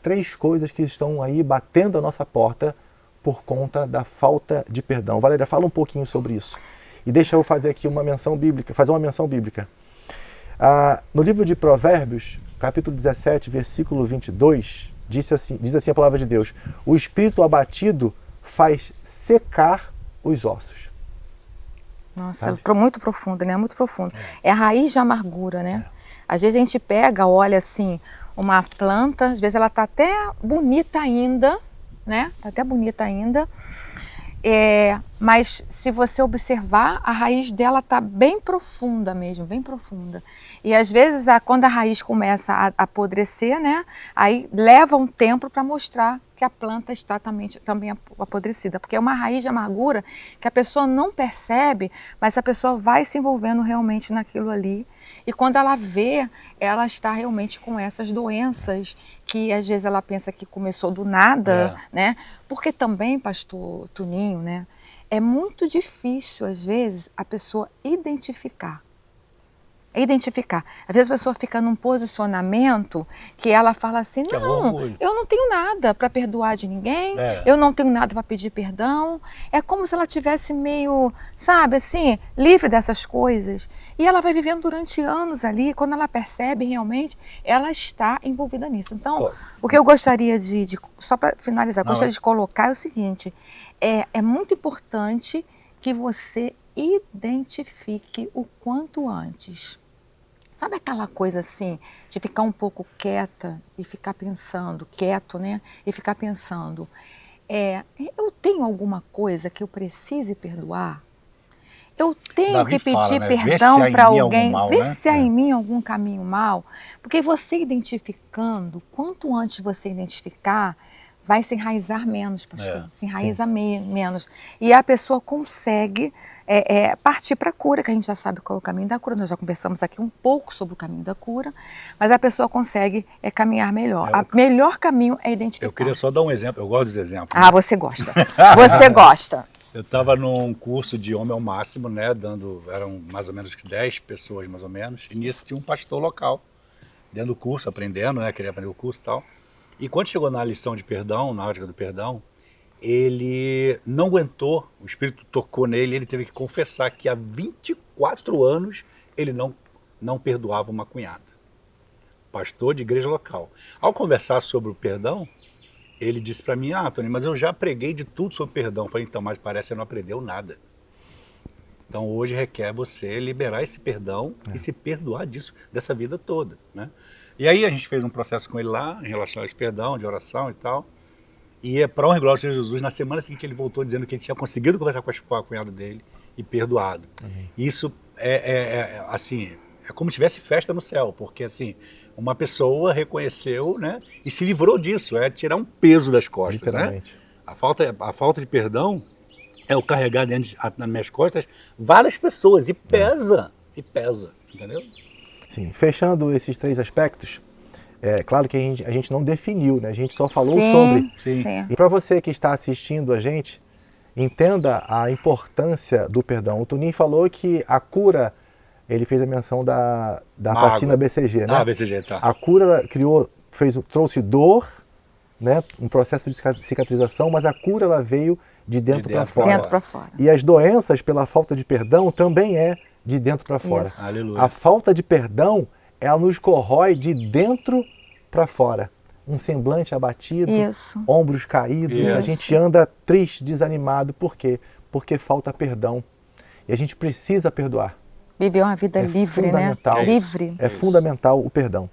3 coisas que estão aí batendo a nossa porta por conta da falta de perdão. Valéria, fala um pouquinho sobre isso. E deixa eu fazer aqui uma menção bíblica, no livro de Provérbios, capítulo 17, versículo 22, diz assim a palavra de Deus: o espírito abatido faz secar os ossos. Nossa, muito profundo, né? Muito profundo. É a raiz de amargura, né? Às vezes a gente pega, olha assim, uma planta, às vezes ela está até bonita ainda, né? Está até bonita ainda. Mas se você observar, a raiz dela está bem profunda mesmo, bem profunda. E às vezes, quando a raiz começa a apodrecer, né? Aí leva um tempo para mostrar que a planta está também apodrecida. Porque é uma raiz de amargura que a pessoa não percebe, mas a pessoa vai se envolvendo realmente naquilo ali. E quando ela vê, ela está realmente com essas doenças que às vezes ela pensa que começou do nada, né? Porque também, pastor Tuninho, né? É muito difícil, às vezes, a pessoa identificar. Às vezes a pessoa fica num posicionamento que ela fala assim, não, eu não tenho nada para perdoar de ninguém, eu não tenho nada para pedir perdão. É como se ela tivesse meio, sabe, assim, livre dessas coisas. E ela vai vivendo durante anos ali, quando ela percebe realmente, ela está envolvida nisso. Então, o que eu gostaria só para finalizar, gostaria de colocar é o seguinte, é muito importante que você identifique o quanto antes. Sabe aquela coisa assim, de ficar um pouco quieta e ficar pensando, quieto, né? E ficar pensando, eu tenho alguma coisa que eu precise perdoar? Eu tenho que pedir perdão para alguém, ver se há em mim algum caminho mal. Porque você identificando, quanto antes você identificar, vai se enraizar menos, pastor. Se enraiza menos. E a pessoa consegue partir para a cura, que a gente já sabe qual é o caminho da cura. Nós já conversamos aqui um pouco sobre o caminho da cura, mas a pessoa consegue caminhar melhor. O melhor caminho é identificar. Eu queria só dar um exemplo, eu gosto dos exemplos. Ah, você gosta. Você gosta. Eu estava num curso de Homem ao Máximo, né, eram mais ou menos 10 pessoas, mais ou menos, e nisso tinha um pastor local, dentro do curso, aprendendo, né, queria aprender o curso e tal. E quando chegou na lição de perdão, na ótica do perdão, ele não aguentou, o Espírito tocou nele, ele teve que confessar que há 24 anos ele não perdoava uma cunhada. Pastor de igreja local. Ao conversar sobre o perdão, ele disse para mim, Tony, mas eu já preguei de tudo sobre perdão. Eu falei, então, mas parece que você não aprendeu nada. Então hoje requer você liberar esse perdão e se perdoar dessa vida toda, né? E aí a gente fez um processo com ele lá, em relação a esse perdão, de oração e tal. E para honra e glória de Jesus, na semana seguinte ele voltou dizendo que ele tinha conseguido conversar com a cunhada dele e perdoado. Isso assim, é como se tivesse festa no céu, porque assim, uma pessoa reconheceu, né, e se livrou disso, tirar um peso das costas, né? A falta de perdão é o carregar dentro nas minhas costas várias pessoas e pesa, entendeu? Sim, fechando esses 3 aspectos, é claro que a gente não definiu, né? A gente só falou sobre. Sim. E para você que está assistindo a gente, entenda a importância do perdão. O Tuninho falou que a cura, ele fez a menção da vacina BCG, né? BCG, tá. A cura trouxe dor, né? Um processo de cicatrização, mas a cura ela veio de dentro para fora. E as doenças pela falta de perdão também de dentro para fora. Aleluia. A falta de perdão, ela nos corrói de dentro para fora. Um semblante abatido, ombros caídos, a gente anda triste, desanimado. Por quê? Porque falta perdão. E a gente precisa perdoar. Viver uma vida livre, né? Livre. É fundamental o perdão.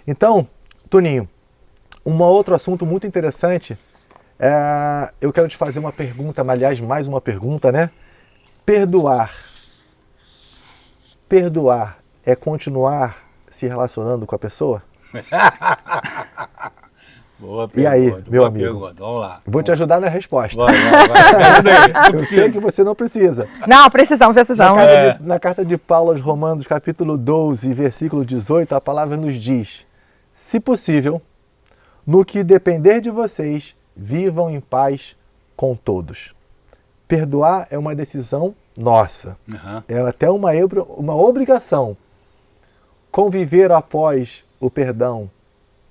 Então, Tuninho, um outro assunto muito interessante, eu quero te fazer uma pergunta, aliás, mais uma pergunta, né? Perdoar é continuar se relacionando com a pessoa? Boa E aí, pergunta, meu boa amigo? pergunta. Vamos lá. Vou te ajudar na resposta. Vai. Me ajuda aí. Não Eu precisa. sei que você não precisa. Não, precisamos. Na carta de Paulo aos Romanos, capítulo 12, versículo 18, a palavra nos diz: se possível, no que depender de vocês, vivam em paz com todos. Perdoar é uma decisão nossa. Uhum. É até uma obrigação. Conviver após o perdão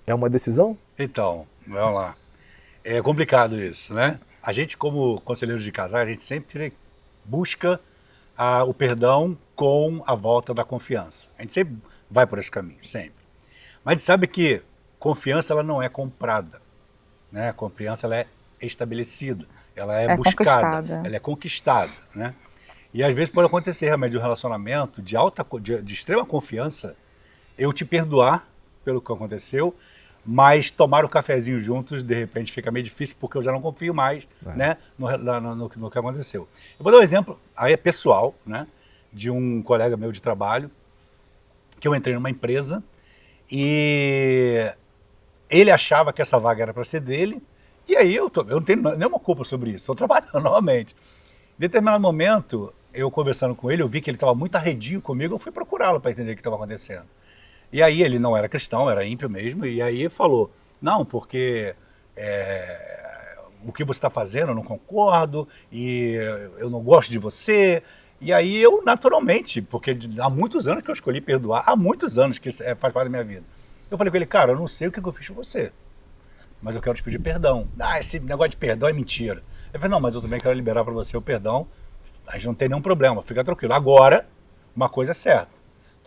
é uma decisão? Então, vamos lá. É complicado isso, né? A gente, como conselheiro de casal, a gente sempre busca o perdão com a volta da confiança. A gente sempre vai por esse caminho, sempre. Mas a gente sabe que confiança ela não é comprada, né? A confiança ela é estabelecida, ela é buscada, conquistada. ela é conquistada, né? E às vezes pode acontecer realmente de um relacionamento de extrema confiança, eu te perdoar pelo que aconteceu, mas tomar o cafezinho juntos, de repente, fica meio difícil, porque eu já não confio mais né, no que aconteceu. Eu vou dar um exemplo, aí é pessoal, né, de um colega meu de trabalho, que eu entrei numa empresa, e ele achava que essa vaga era para ser dele, e aí eu não tenho nenhuma culpa sobre isso, estou trabalhando novamente. Em determinado momento, eu conversando com ele, eu vi que ele estava muito arredio comigo, eu fui procurá-lo para entender o que estava acontecendo. E aí ele não era cristão, era ímpio mesmo, e aí ele falou, não, porque o que você está fazendo eu não concordo, e eu não gosto de você. E aí eu, naturalmente, porque há muitos anos que eu escolhi perdoar, há muitos anos que isso faz parte da minha vida. Eu falei com ele, cara, eu não sei o que eu fiz com você, mas eu quero te pedir perdão. Ah, esse negócio de perdão é mentira. Eu falei, não, mas eu também quero liberar para você o perdão, a gente não tem nenhum problema, fica tranquilo. Agora, uma coisa é certa,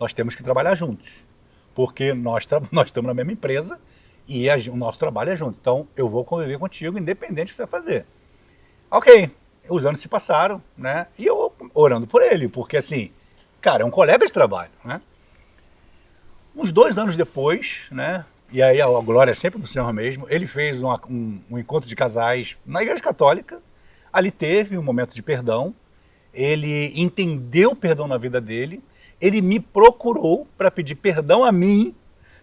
nós temos que trabalhar juntos. Porque nós estamos na mesma empresa e o nosso trabalho é junto. Então, eu vou conviver contigo, independente do que você vai fazer. Ok, os anos se passaram, né? E eu orando por ele, porque assim, cara, é um colega de trabalho, né? Uns 2 anos depois, né? E aí a glória é sempre do Senhor mesmo, ele fez um encontro de casais na Igreja Católica. Ali teve um momento de perdão, ele entendeu o perdão na vida dele, ele me procurou para pedir perdão a mim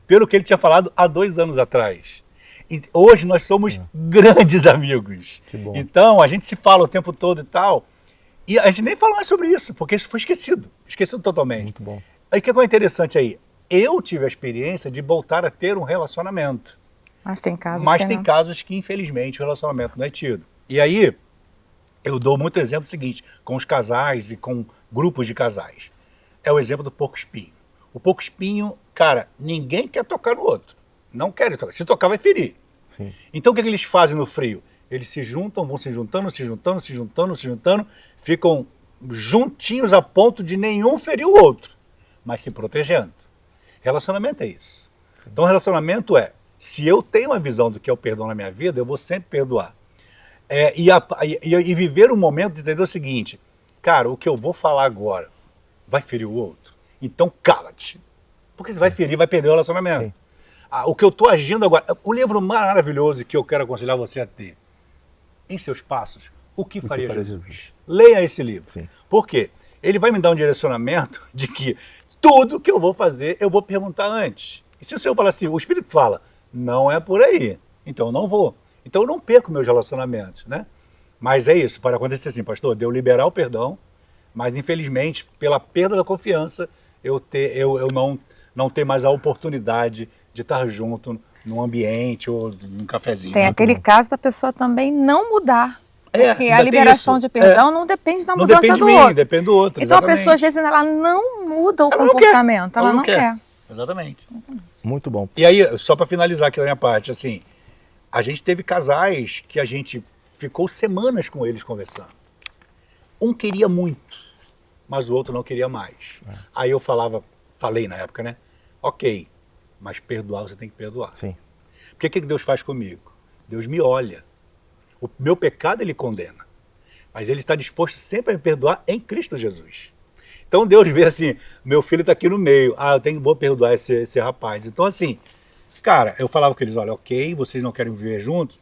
pelo que ele tinha falado há 2 anos atrás. E hoje nós somos grandes amigos. Que bom. Então a gente se fala o tempo todo e tal. E a gente nem fala mais sobre isso, porque isso foi esquecido totalmente. Muito bom. Aí o que é interessante aí? Eu tive a experiência de voltar a ter um relacionamento. Mas tem casos casos que infelizmente o relacionamento não é tido. E aí eu dou muito exemplo seguinte, com os casais e com grupos de casais. É o exemplo do porco-espinho. O porco-espinho, cara, ninguém quer tocar no outro. Não quer tocar. Se tocar, vai ferir. Sim. Então o que eles fazem no frio? Eles se juntam, vão se juntando, ficam juntinhos a ponto de nenhum ferir o outro, mas se protegendo. Relacionamento é isso. Então relacionamento é, se eu tenho uma visão do que é o perdão na minha vida, eu vou sempre perdoar. E viver um momento de entender o seguinte, cara, o que eu vou falar agora vai ferir o outro, então cala-te. Porque você vai ferir, vai perder o relacionamento. O que eu estou agindo agora, o livro maravilhoso que eu quero aconselhar você a ter, Em Seus Passos, O que Faria Jesus? Leia esse livro. Sim. Por quê? Ele vai me dar um direcionamento de que tudo que eu vou fazer, eu vou perguntar antes. E se o Senhor falar assim, o Espírito fala, não é por aí, então eu não vou. Então eu não perco meus relacionamentos, né? Mas é isso, pode acontecer assim, pastor, de eu liberar o perdão, mas infelizmente, pela perda da confiança, eu não ter mais a oportunidade de estar junto num ambiente ou num cafezinho. Tem aquele caso da pessoa também não mudar. Porque a ainda tem liberação isso. de perdão não depende da Não mudança depende do de mim, outro. depende do outro. Então exatamente. a pessoa, às vezes, ela não muda o Ela não comportamento. quer. Ela não quer. Exatamente. Muito bom. E aí, só para finalizar aqui da minha parte, assim, a gente teve casais que a gente ficou semanas com eles conversando. Um queria muito, mas o outro não queria mais. Aí eu falei na época, né? Ok, mas perdoar você tem que perdoar. Sim. Porque o que Deus faz comigo? Deus me olha. O meu pecado ele condena. Mas ele está disposto sempre a me perdoar em Cristo Jesus. Então Deus vê assim, meu filho está aqui no meio. Vou perdoar esse rapaz. Então assim, cara, eu falava com eles, olha, ok, vocês não querem viver juntos,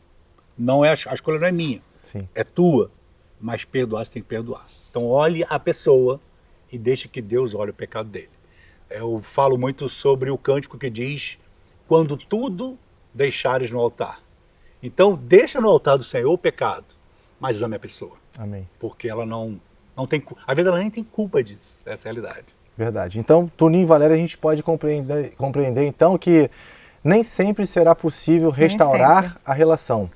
não é a escolha não é minha, Sim. é tua. Mas perdoar, você tem que perdoar. Então olhe a pessoa e deixe que Deus olhe o pecado dele. Eu falo muito sobre o cântico que diz, quando tudo deixares no altar, Então, deixa no altar do Senhor o pecado, mas ame a pessoa. Amém. Porque ela não tem, às vezes ela nem tem culpa disso, essa é a realidade. Verdade. Então, Toninho e Valéria, a gente pode compreender então que nem sempre será possível restaurar a relação,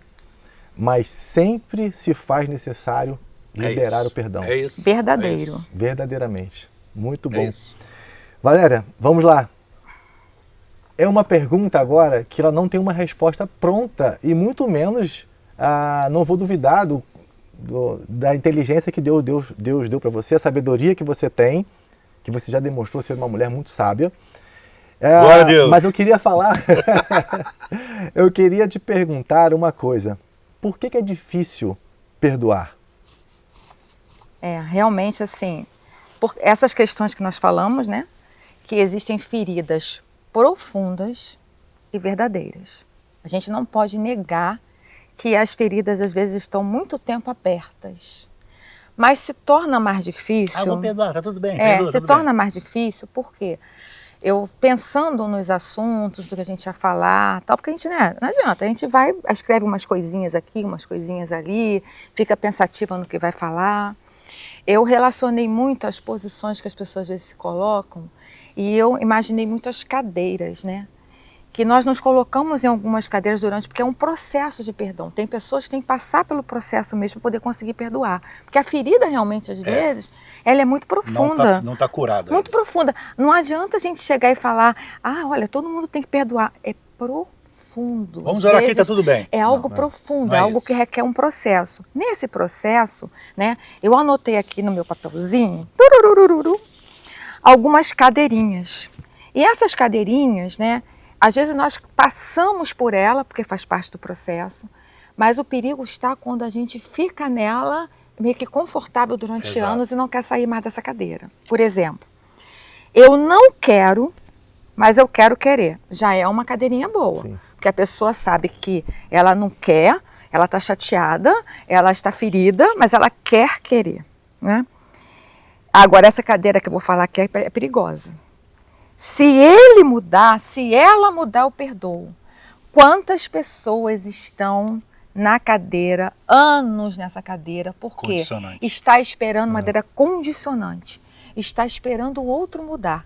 mas sempre se faz necessário liberar o perdão. É isso. Verdadeiro. É isso. Verdadeiramente. Muito bom. É isso. Valéria, vamos lá. É uma pergunta agora que ela não tem uma resposta pronta e muito menos, não vou duvidar da inteligência que Deus deu para você, a sabedoria que você tem, que você já demonstrou ser uma mulher muito sábia. Glória a Deus. Mas eu queria falar, eu queria te perguntar uma coisa. Por que é difícil perdoar? Realmente assim, por essas questões que nós falamos, né? Que existem feridas profundas e verdadeiras. A gente não pode negar que as feridas às vezes estão muito tempo abertas. Mas se torna mais difícil... vou perdoar, tá tudo bem. Se torna mais difícil porque eu pensando nos assuntos do que a gente ia falar, tal, porque a gente, né, não adianta, a gente vai, escreve umas coisinhas aqui, umas coisinhas ali, fica pensativa no que vai falar. Eu relacionei muito as posições que as pessoas às vezes se colocam e eu imaginei muito as cadeiras, né? Que nós nos colocamos em algumas cadeiras porque é um processo de perdão. Tem pessoas que têm que passar pelo processo mesmo para poder conseguir perdoar. Porque a ferida realmente, às vezes, ela é muito profunda. Não está curada. Muito profunda. Não adianta a gente chegar e falar, olha, todo mundo tem que perdoar. É profundo. Vamos orar aqui, está tudo bem. É algo profundo, é algo que requer um processo. Nesse processo, né, eu anotei aqui no meu papelzinho, algumas cadeirinhas. E essas cadeirinhas, né, às vezes nós passamos por ela, porque faz parte do processo, mas o perigo está quando a gente fica nela meio que confortável durante anos e não quer sair mais dessa cadeira. Por exemplo, eu não quero, mas eu quero querer. Já é uma cadeirinha boa, Sim. Porque a pessoa sabe que ela não quer, ela está chateada, ela está ferida, mas ela quer querer, né? Agora, essa cadeira que eu vou falar aqui é perigosa. Se ele mudar, se ela mudar, eu perdoo. Quantas pessoas estão na cadeira, anos nessa cadeira, porque está esperando uma cadeira condicionante, está esperando o outro mudar.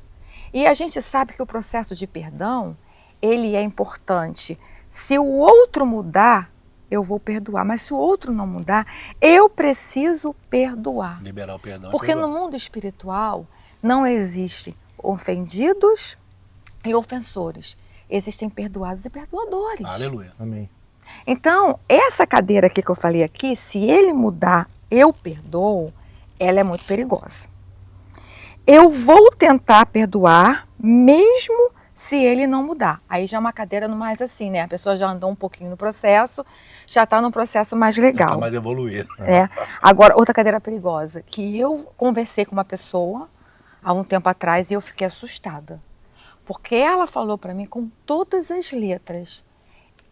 E a gente sabe que o processo de perdão, ele é importante. Se o outro mudar, eu vou perdoar, mas se o outro não mudar, eu preciso perdoar. Liberar o perdão. Porque no mundo espiritual não existe ofendidos e ofensores. Existem perdoados e perdoadores. Aleluia. Amém. Então, essa cadeira aqui que eu falei aqui, se ele mudar, eu perdoo, ela é muito perigosa. Eu vou tentar perdoar mesmo se ele não mudar. Aí já é uma cadeira mais assim, né? A pessoa já andou um pouquinho no processo, já está num processo mais legal. Já está mais evoluído. Agora, outra cadeira perigosa, que eu conversei com uma pessoa há um tempo atrás e eu fiquei assustada. Porque ela falou para mim com todas as letras,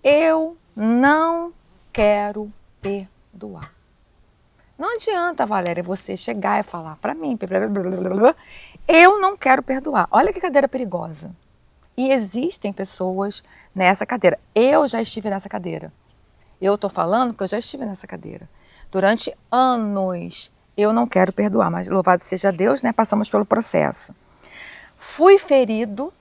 eu não quero perdoar. Não adianta, Valéria, você chegar e falar para mim, eu não quero perdoar. Olha que cadeira perigosa. E existem pessoas nessa cadeira. Eu já estive nessa cadeira. Eu estou falando porque eu já estive nessa cadeira. Durante anos, eu não quero perdoar, mas louvado seja Deus, né? Passamos pelo processo. Fui ferido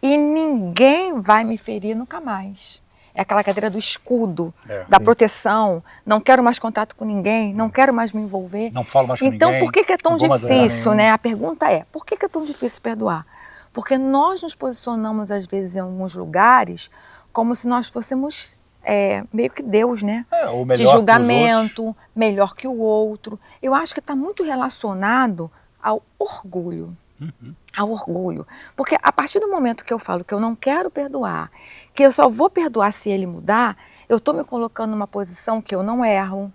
e ninguém vai me ferir nunca mais. É aquela cadeira do escudo, da proteção. Não quero mais contato com ninguém, não quero mais me envolver. Não falo mais com então, ninguém. Então, por que é tão difícil, né? A pergunta é, por que é tão difícil perdoar? Porque nós nos posicionamos, às vezes, em alguns lugares, como se nós fôssemos meio que Deus, né? Ou melhor de julgamento, melhor que o outro. Eu acho que está muito relacionado ao orgulho. Ao orgulho. Porque a partir do momento que eu falo que eu não quero perdoar, que eu só vou perdoar se ele mudar, eu estou me colocando numa posição que eu não erro,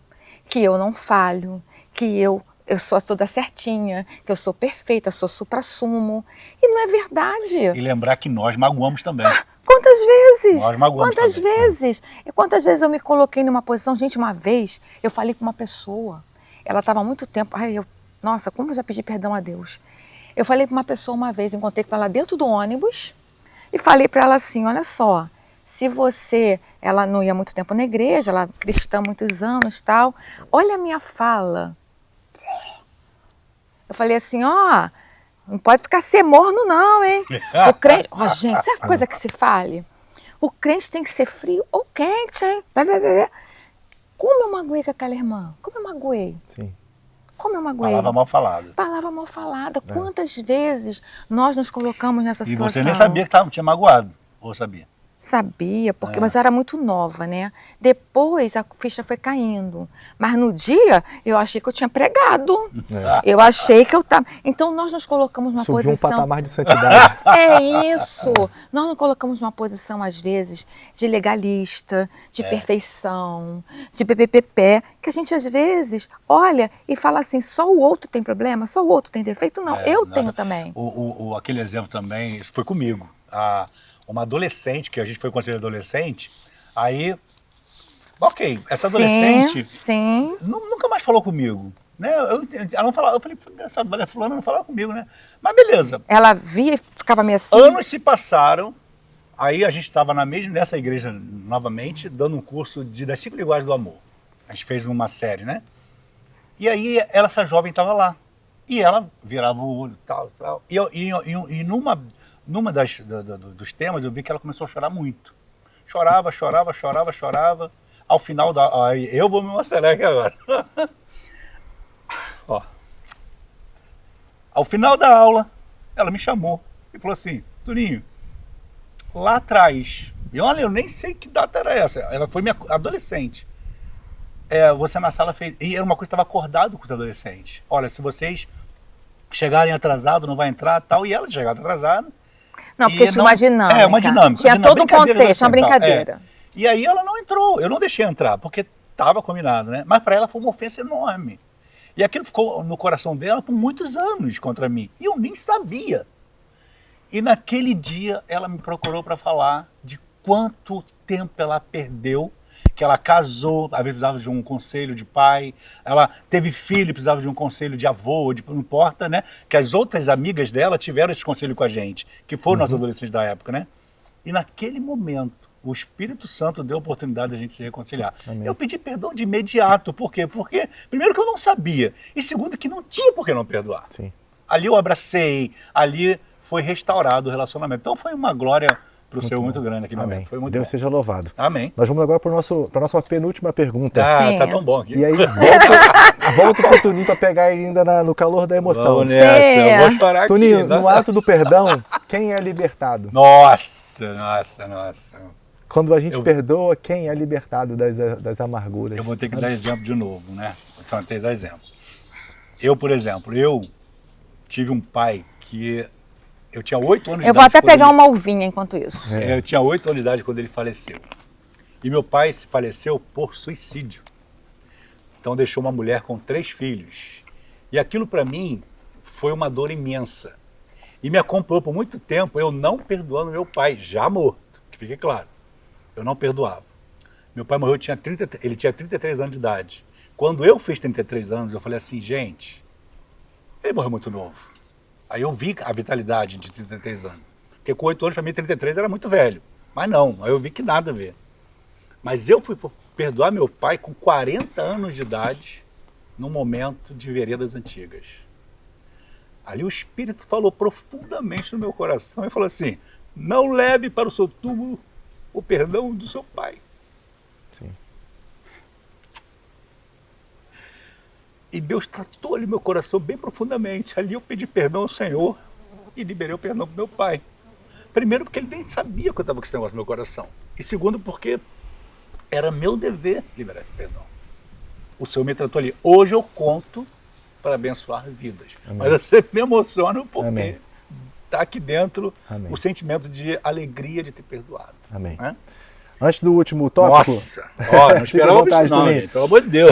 que eu não falho, que eu sou toda certinha, que eu sou perfeita, sou supra-sumo. E não é verdade. E lembrar que nós magoamos também. Quantas vezes? Nós magoamos Quantas também. vezes? E quantas vezes eu me coloquei numa posição... Gente, uma vez eu falei com uma pessoa, ela estava há muito tempo... Nossa, como eu já pedi perdão a Deus. Eu falei para uma pessoa uma vez, encontrei com ela dentro do ônibus e falei para ela assim, olha só, se você, ela não ia muito tempo na igreja, ela é cristã há muitos anos, tal. Olha a minha fala. Eu falei assim, ó, não pode ficar ser morno não, hein? O crente, ó, gente, sabe a coisa que se fale? O crente tem que ser frio ou quente, hein? Como eu magoei com aquela irmã? Como eu magoei? Sim. Como eu magoei? Palavra mal falada. Palavra mal falada. Quantas vezes nós nos colocamos nessa situação? E você nem sabia que tinha magoado, ou sabia? Sabia, mas eu era muito nova, né? Depois a ficha foi caindo. Mas no dia eu achei que eu tinha pregado. Eu achei que eu estava. Então nós nos colocamos numa Subiu posição. um patamar de santidade. É isso! Nós nos colocamos numa posição, às vezes, de legalista, de perfeição, de ppp, que a gente às vezes olha e fala assim: só o outro tem problema, só o outro tem defeito. Não, eu tenho também. Aquele exemplo também, isso foi comigo. Uma adolescente, que a gente foi conselheiro adolescente, aí, ok, essa adolescente nunca mais falou comigo, né? Ela não falava, eu falei, engraçado, fulana não falava comigo, né? Mas beleza. Ela via e ficava meio assim. Anos se passaram, aí a gente estava nessa igreja novamente, dando um curso das 5 linguagens do amor. A gente fez uma série, né? E aí essa jovem estava lá, e ela virava o olho, tal. E numa dos temas, eu vi que ela começou a chorar muito. Chorava. Ao final eu vou me mostrar aqui agora. Ó. Ao final da aula, ela me chamou e falou assim: Toninho, lá atrás, e olha, eu nem sei que data era essa, ela foi minha adolescente. Você na sala fez, e era uma coisa que estava acordado com os adolescentes. Olha, se vocês chegarem atrasados, não vai entrar, tal. E ela chegava atrasada. Não, porque tinha uma dinâmica. Uma dinâmica. Tinha todo um contexto, uma brincadeira. E aí ela não entrou, eu não deixei entrar, porque estava combinado, né? Mas para ela foi uma ofensa enorme. E aquilo ficou no coração dela por muitos anos contra mim. E eu nem sabia. E naquele dia ela me procurou para falar de quanto tempo ela perdeu, que ela casou, às vezes precisava de um conselho de pai, ela teve filho, precisava de um conselho de avô, não importa, né? Que as outras amigas dela tiveram esse conselho com a gente, que foram nossos adolescentes da época, né? E naquele momento, o Espírito Santo deu a oportunidade de a gente se reconciliar. Amém. Eu pedi perdão de imediato, por quê? Porque, primeiro, que eu não sabia, e segundo, que não tinha por que não perdoar. Sim. Ali eu abracei, ali foi restaurado o relacionamento. Então foi uma glória para o Senhor muito grande aqui no momento. Foi muito Deus bom. seja louvado. Amém. Nós vamos agora para a nossa penúltima pergunta. Tá tão bom aqui. E aí, volta para o Toninho para pegar ele ainda no calor da emoção. Vamos nessa, eu vou chorar aqui. Toninho, no ato do perdão, quem é libertado? Nossa. Quando a gente perdoa, quem é libertado das amarguras? Eu vou ter que dar exemplo de novo, né? Só ter que dar exemplo. Eu, por exemplo, eu tive um pai que... Eu tinha 8 anos de idade. Eu vou até pegar uma uvinha enquanto isso. Eu tinha 8 anos de idade quando ele faleceu. E meu pai se faleceu por suicídio. Então deixou uma mulher com 3 filhos. E aquilo para mim foi uma dor imensa. E me acompanhou por muito tempo eu não perdoando meu pai, já morto, que fique claro. Eu não perdoava. Meu pai morreu, ele tinha 33 anos de idade. Quando eu fiz 33 anos, eu falei assim, gente, ele morreu muito novo. Aí eu vi a vitalidade de 33 anos. Porque com 8 anos, para mim, 33 era muito velho. Mas não, aí eu vi que nada a ver. Mas eu fui perdoar meu pai com 40 anos de idade, num momento de veredas antigas. Ali o Espírito falou profundamente no meu coração e falou assim, não leve para o seu túmulo o perdão do seu pai. Sim. E Deus tratou ali meu coração bem profundamente. Ali eu pedi perdão ao Senhor e liberei o perdão para meu pai. Primeiro porque ele nem sabia que eu estava com esse negócio no meu coração. E segundo porque era meu dever liberar esse perdão. O Senhor me tratou ali. Hoje eu conto para abençoar vidas. Amém. Mas eu sempre me emociono porque está aqui dentro o sentimento de alegria de ter perdoado. Amém. É? Antes do último tópico... Nossa, não esperava isso não, gente, pelo amor de Deus.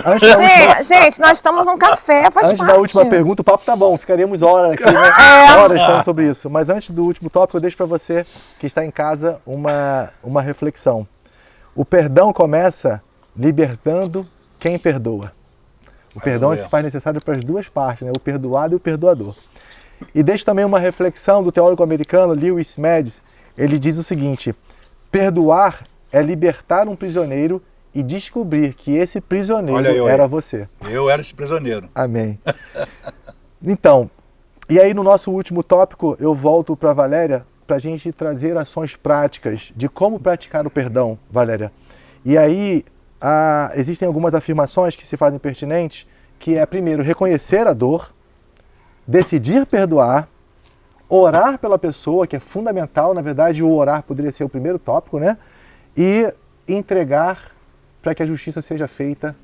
Gente, nós estamos num café, faz Antes parte. da última pergunta, o papo tá bom, ficaríamos horas aqui, né? Horas falando sobre isso. Mas antes do último tópico, eu deixo para você que está em casa uma reflexão. O perdão começa libertando quem perdoa. O perdão se faz necessário para as duas partes, né? O perdoado e o perdoador. E deixo também uma reflexão do teólogo americano Lewis Smedes. Ele diz o seguinte: Perdoar é libertar um prisioneiro e descobrir que esse prisioneiro era você. Eu era esse prisioneiro. Amém. Então, e aí no nosso último tópico, eu volto para a Valéria para a gente trazer ações práticas de como praticar o perdão, Valéria. E aí existem algumas afirmações que se fazem pertinentes, que é, primeiro, reconhecer a dor, decidir perdoar, orar pela pessoa, que é fundamental, na verdade o orar poderia ser o primeiro tópico, né? E entregar para que a justiça seja feita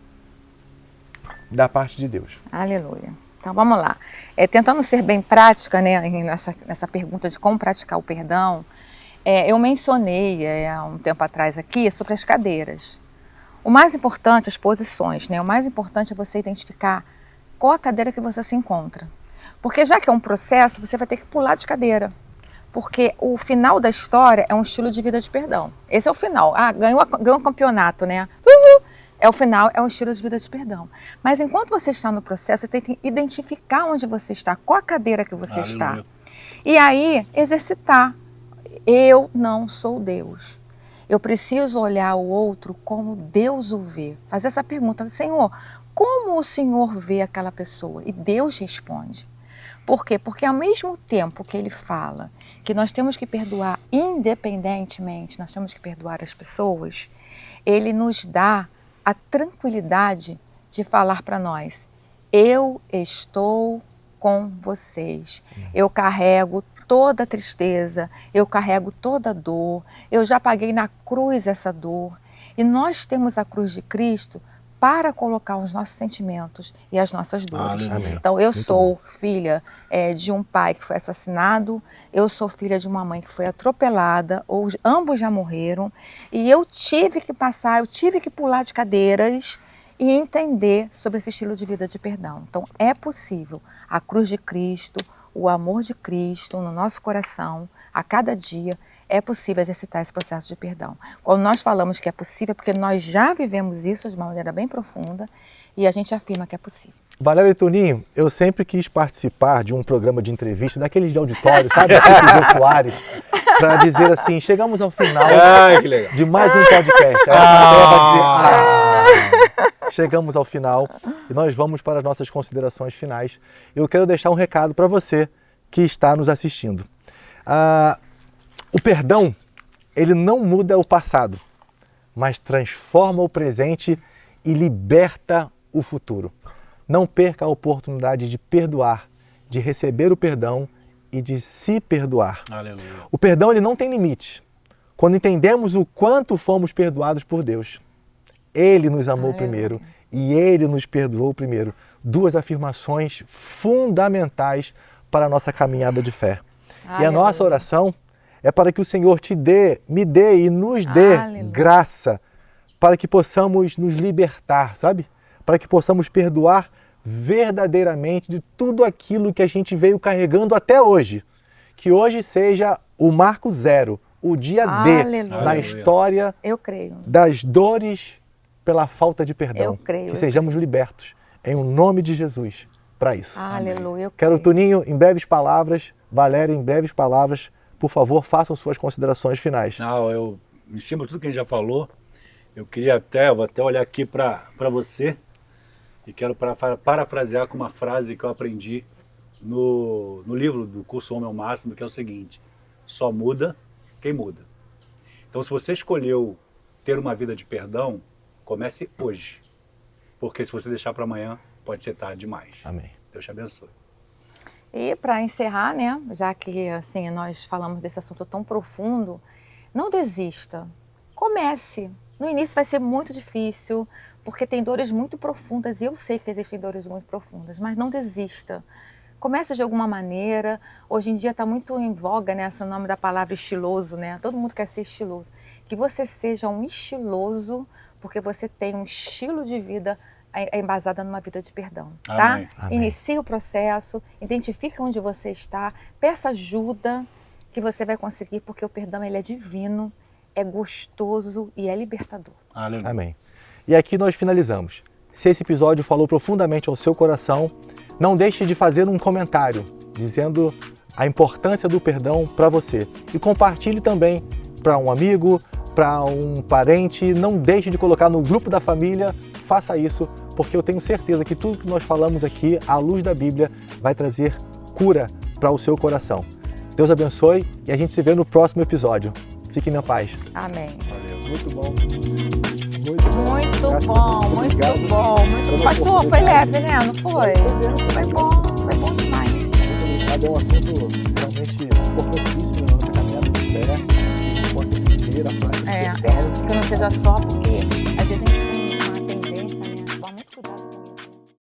da parte de Deus. Aleluia. Então vamos lá. Tentando ser bem prática, né, nessa pergunta de como praticar o perdão, eu mencionei há um tempo atrás aqui sobre as cadeiras. O mais importante, as posições, né? O mais importante é você identificar qual a cadeira que você se encontra. Porque já que é um processo, você vai ter que pular de cadeira. Porque o final da história é um estilo de vida de perdão. Esse é o final. Ganhou o campeonato, né? É o final, é o estilo de vida de perdão. Mas enquanto você está no processo, você tem que identificar onde você está, qual a cadeira que você está. E aí, exercitar. Eu não sou Deus. Eu preciso olhar o outro como Deus o vê. Fazer essa pergunta, Senhor, como o Senhor vê aquela pessoa? E Deus responde. Por quê? Porque ao mesmo tempo que ele fala que nós temos que perdoar independentemente, nós temos que perdoar as pessoas, ele nos dá a tranquilidade de falar para nós, eu estou com vocês, eu carrego toda a tristeza, eu carrego toda a dor, eu já paguei na cruz essa dor, e nós temos a cruz de Cristo para colocar os nossos sentimentos e as nossas dores. Amém. Então, eu sou filha de um pai que foi assassinado, eu sou filha de uma mãe que foi atropelada, ou ambos já morreram, e eu tive que passar, eu tive que pular de cadeiras e entender sobre esse estilo de vida de perdão. Então, é possível a cruz de Cristo, o amor de Cristo no nosso coração, a cada dia, é possível exercitar esse processo de perdão. Quando nós falamos que é possível, é porque nós já vivemos isso de uma maneira bem profunda e a gente afirma que é possível. Valéria e Toninho, eu sempre quis participar de um programa de entrevista, daqueles de auditório, sabe? Tipo Jô Soares, para dizer assim, chegamos ao final de mais um podcast. Aí a vai dizer, chegamos ao final e nós vamos para as nossas considerações finais. Eu quero deixar um recado para você que está nos assistindo. O perdão, ele não muda o passado, mas transforma o presente e liberta o futuro. Não perca a oportunidade de perdoar, de receber o perdão e de se perdoar. Aleluia. O perdão, ele não tem limite. Quando entendemos o quanto fomos perdoados por Deus, Ele nos amou primeiro e Ele nos perdoou primeiro. Duas afirmações fundamentais para a nossa caminhada de fé. E a nossa oração é para que o Senhor me dê e nos dê graça para que possamos nos libertar, sabe? Para que possamos perdoar verdadeiramente de tudo aquilo que a gente veio carregando até hoje. Que hoje seja o marco zero, o dia D na história das dores pela falta de perdão. Eu creio. Que sejamos libertos em o nome de Jesus para isso. Aleluia. Quero, Toninho, em breves palavras, Valéria, em breves palavras, por favor, façam suas considerações finais. Não, em cima de tudo que a gente já falou, eu queria vou até olhar aqui para você e quero parafrasear com uma frase que eu aprendi no livro do curso Homem ao Máximo, que é o seguinte: só muda quem muda. Então, se você escolheu ter uma vida de perdão, comece hoje, porque se você deixar para amanhã, pode ser tarde demais. Amém. Deus te abençoe. E para encerrar, né, já que assim, nós falamos desse assunto tão profundo, não desista, comece. No início vai ser muito difícil, porque tem dores muito profundas, e eu sei que existem dores muito profundas, mas não desista. Comece de alguma maneira. Hoje em dia está muito em voga, né, esse nome da palavra estiloso, né? Todo mundo quer ser estiloso. Que você seja um estiloso, porque você tem um estilo de vida embasada numa vida de perdão, tá? Amém. Amém. Inicie o processo, identifique onde você está, peça ajuda que você vai conseguir, porque o perdão ele é divino, é gostoso e é libertador. Aleluia. Amém. E aqui nós finalizamos. Se esse episódio falou profundamente ao seu coração, não deixe de fazer um comentário dizendo a importância do perdão para você. E compartilhe também para um amigo, para um parente, não deixe de colocar no grupo da família, faça isso, porque eu tenho certeza que tudo que nós falamos aqui, à luz da Bíblia, vai trazer cura para o seu coração. Deus abençoe e a gente se vê no próximo episódio. Fique na paz. Amém. Valeu, muito bom. Muito bom. Pastor, foi leve, né? Não foi? Foi bom demais. É um assunto realmente importantíssimo na nossa caminhada de fé. Que possa viver a prática. Que não seja só porque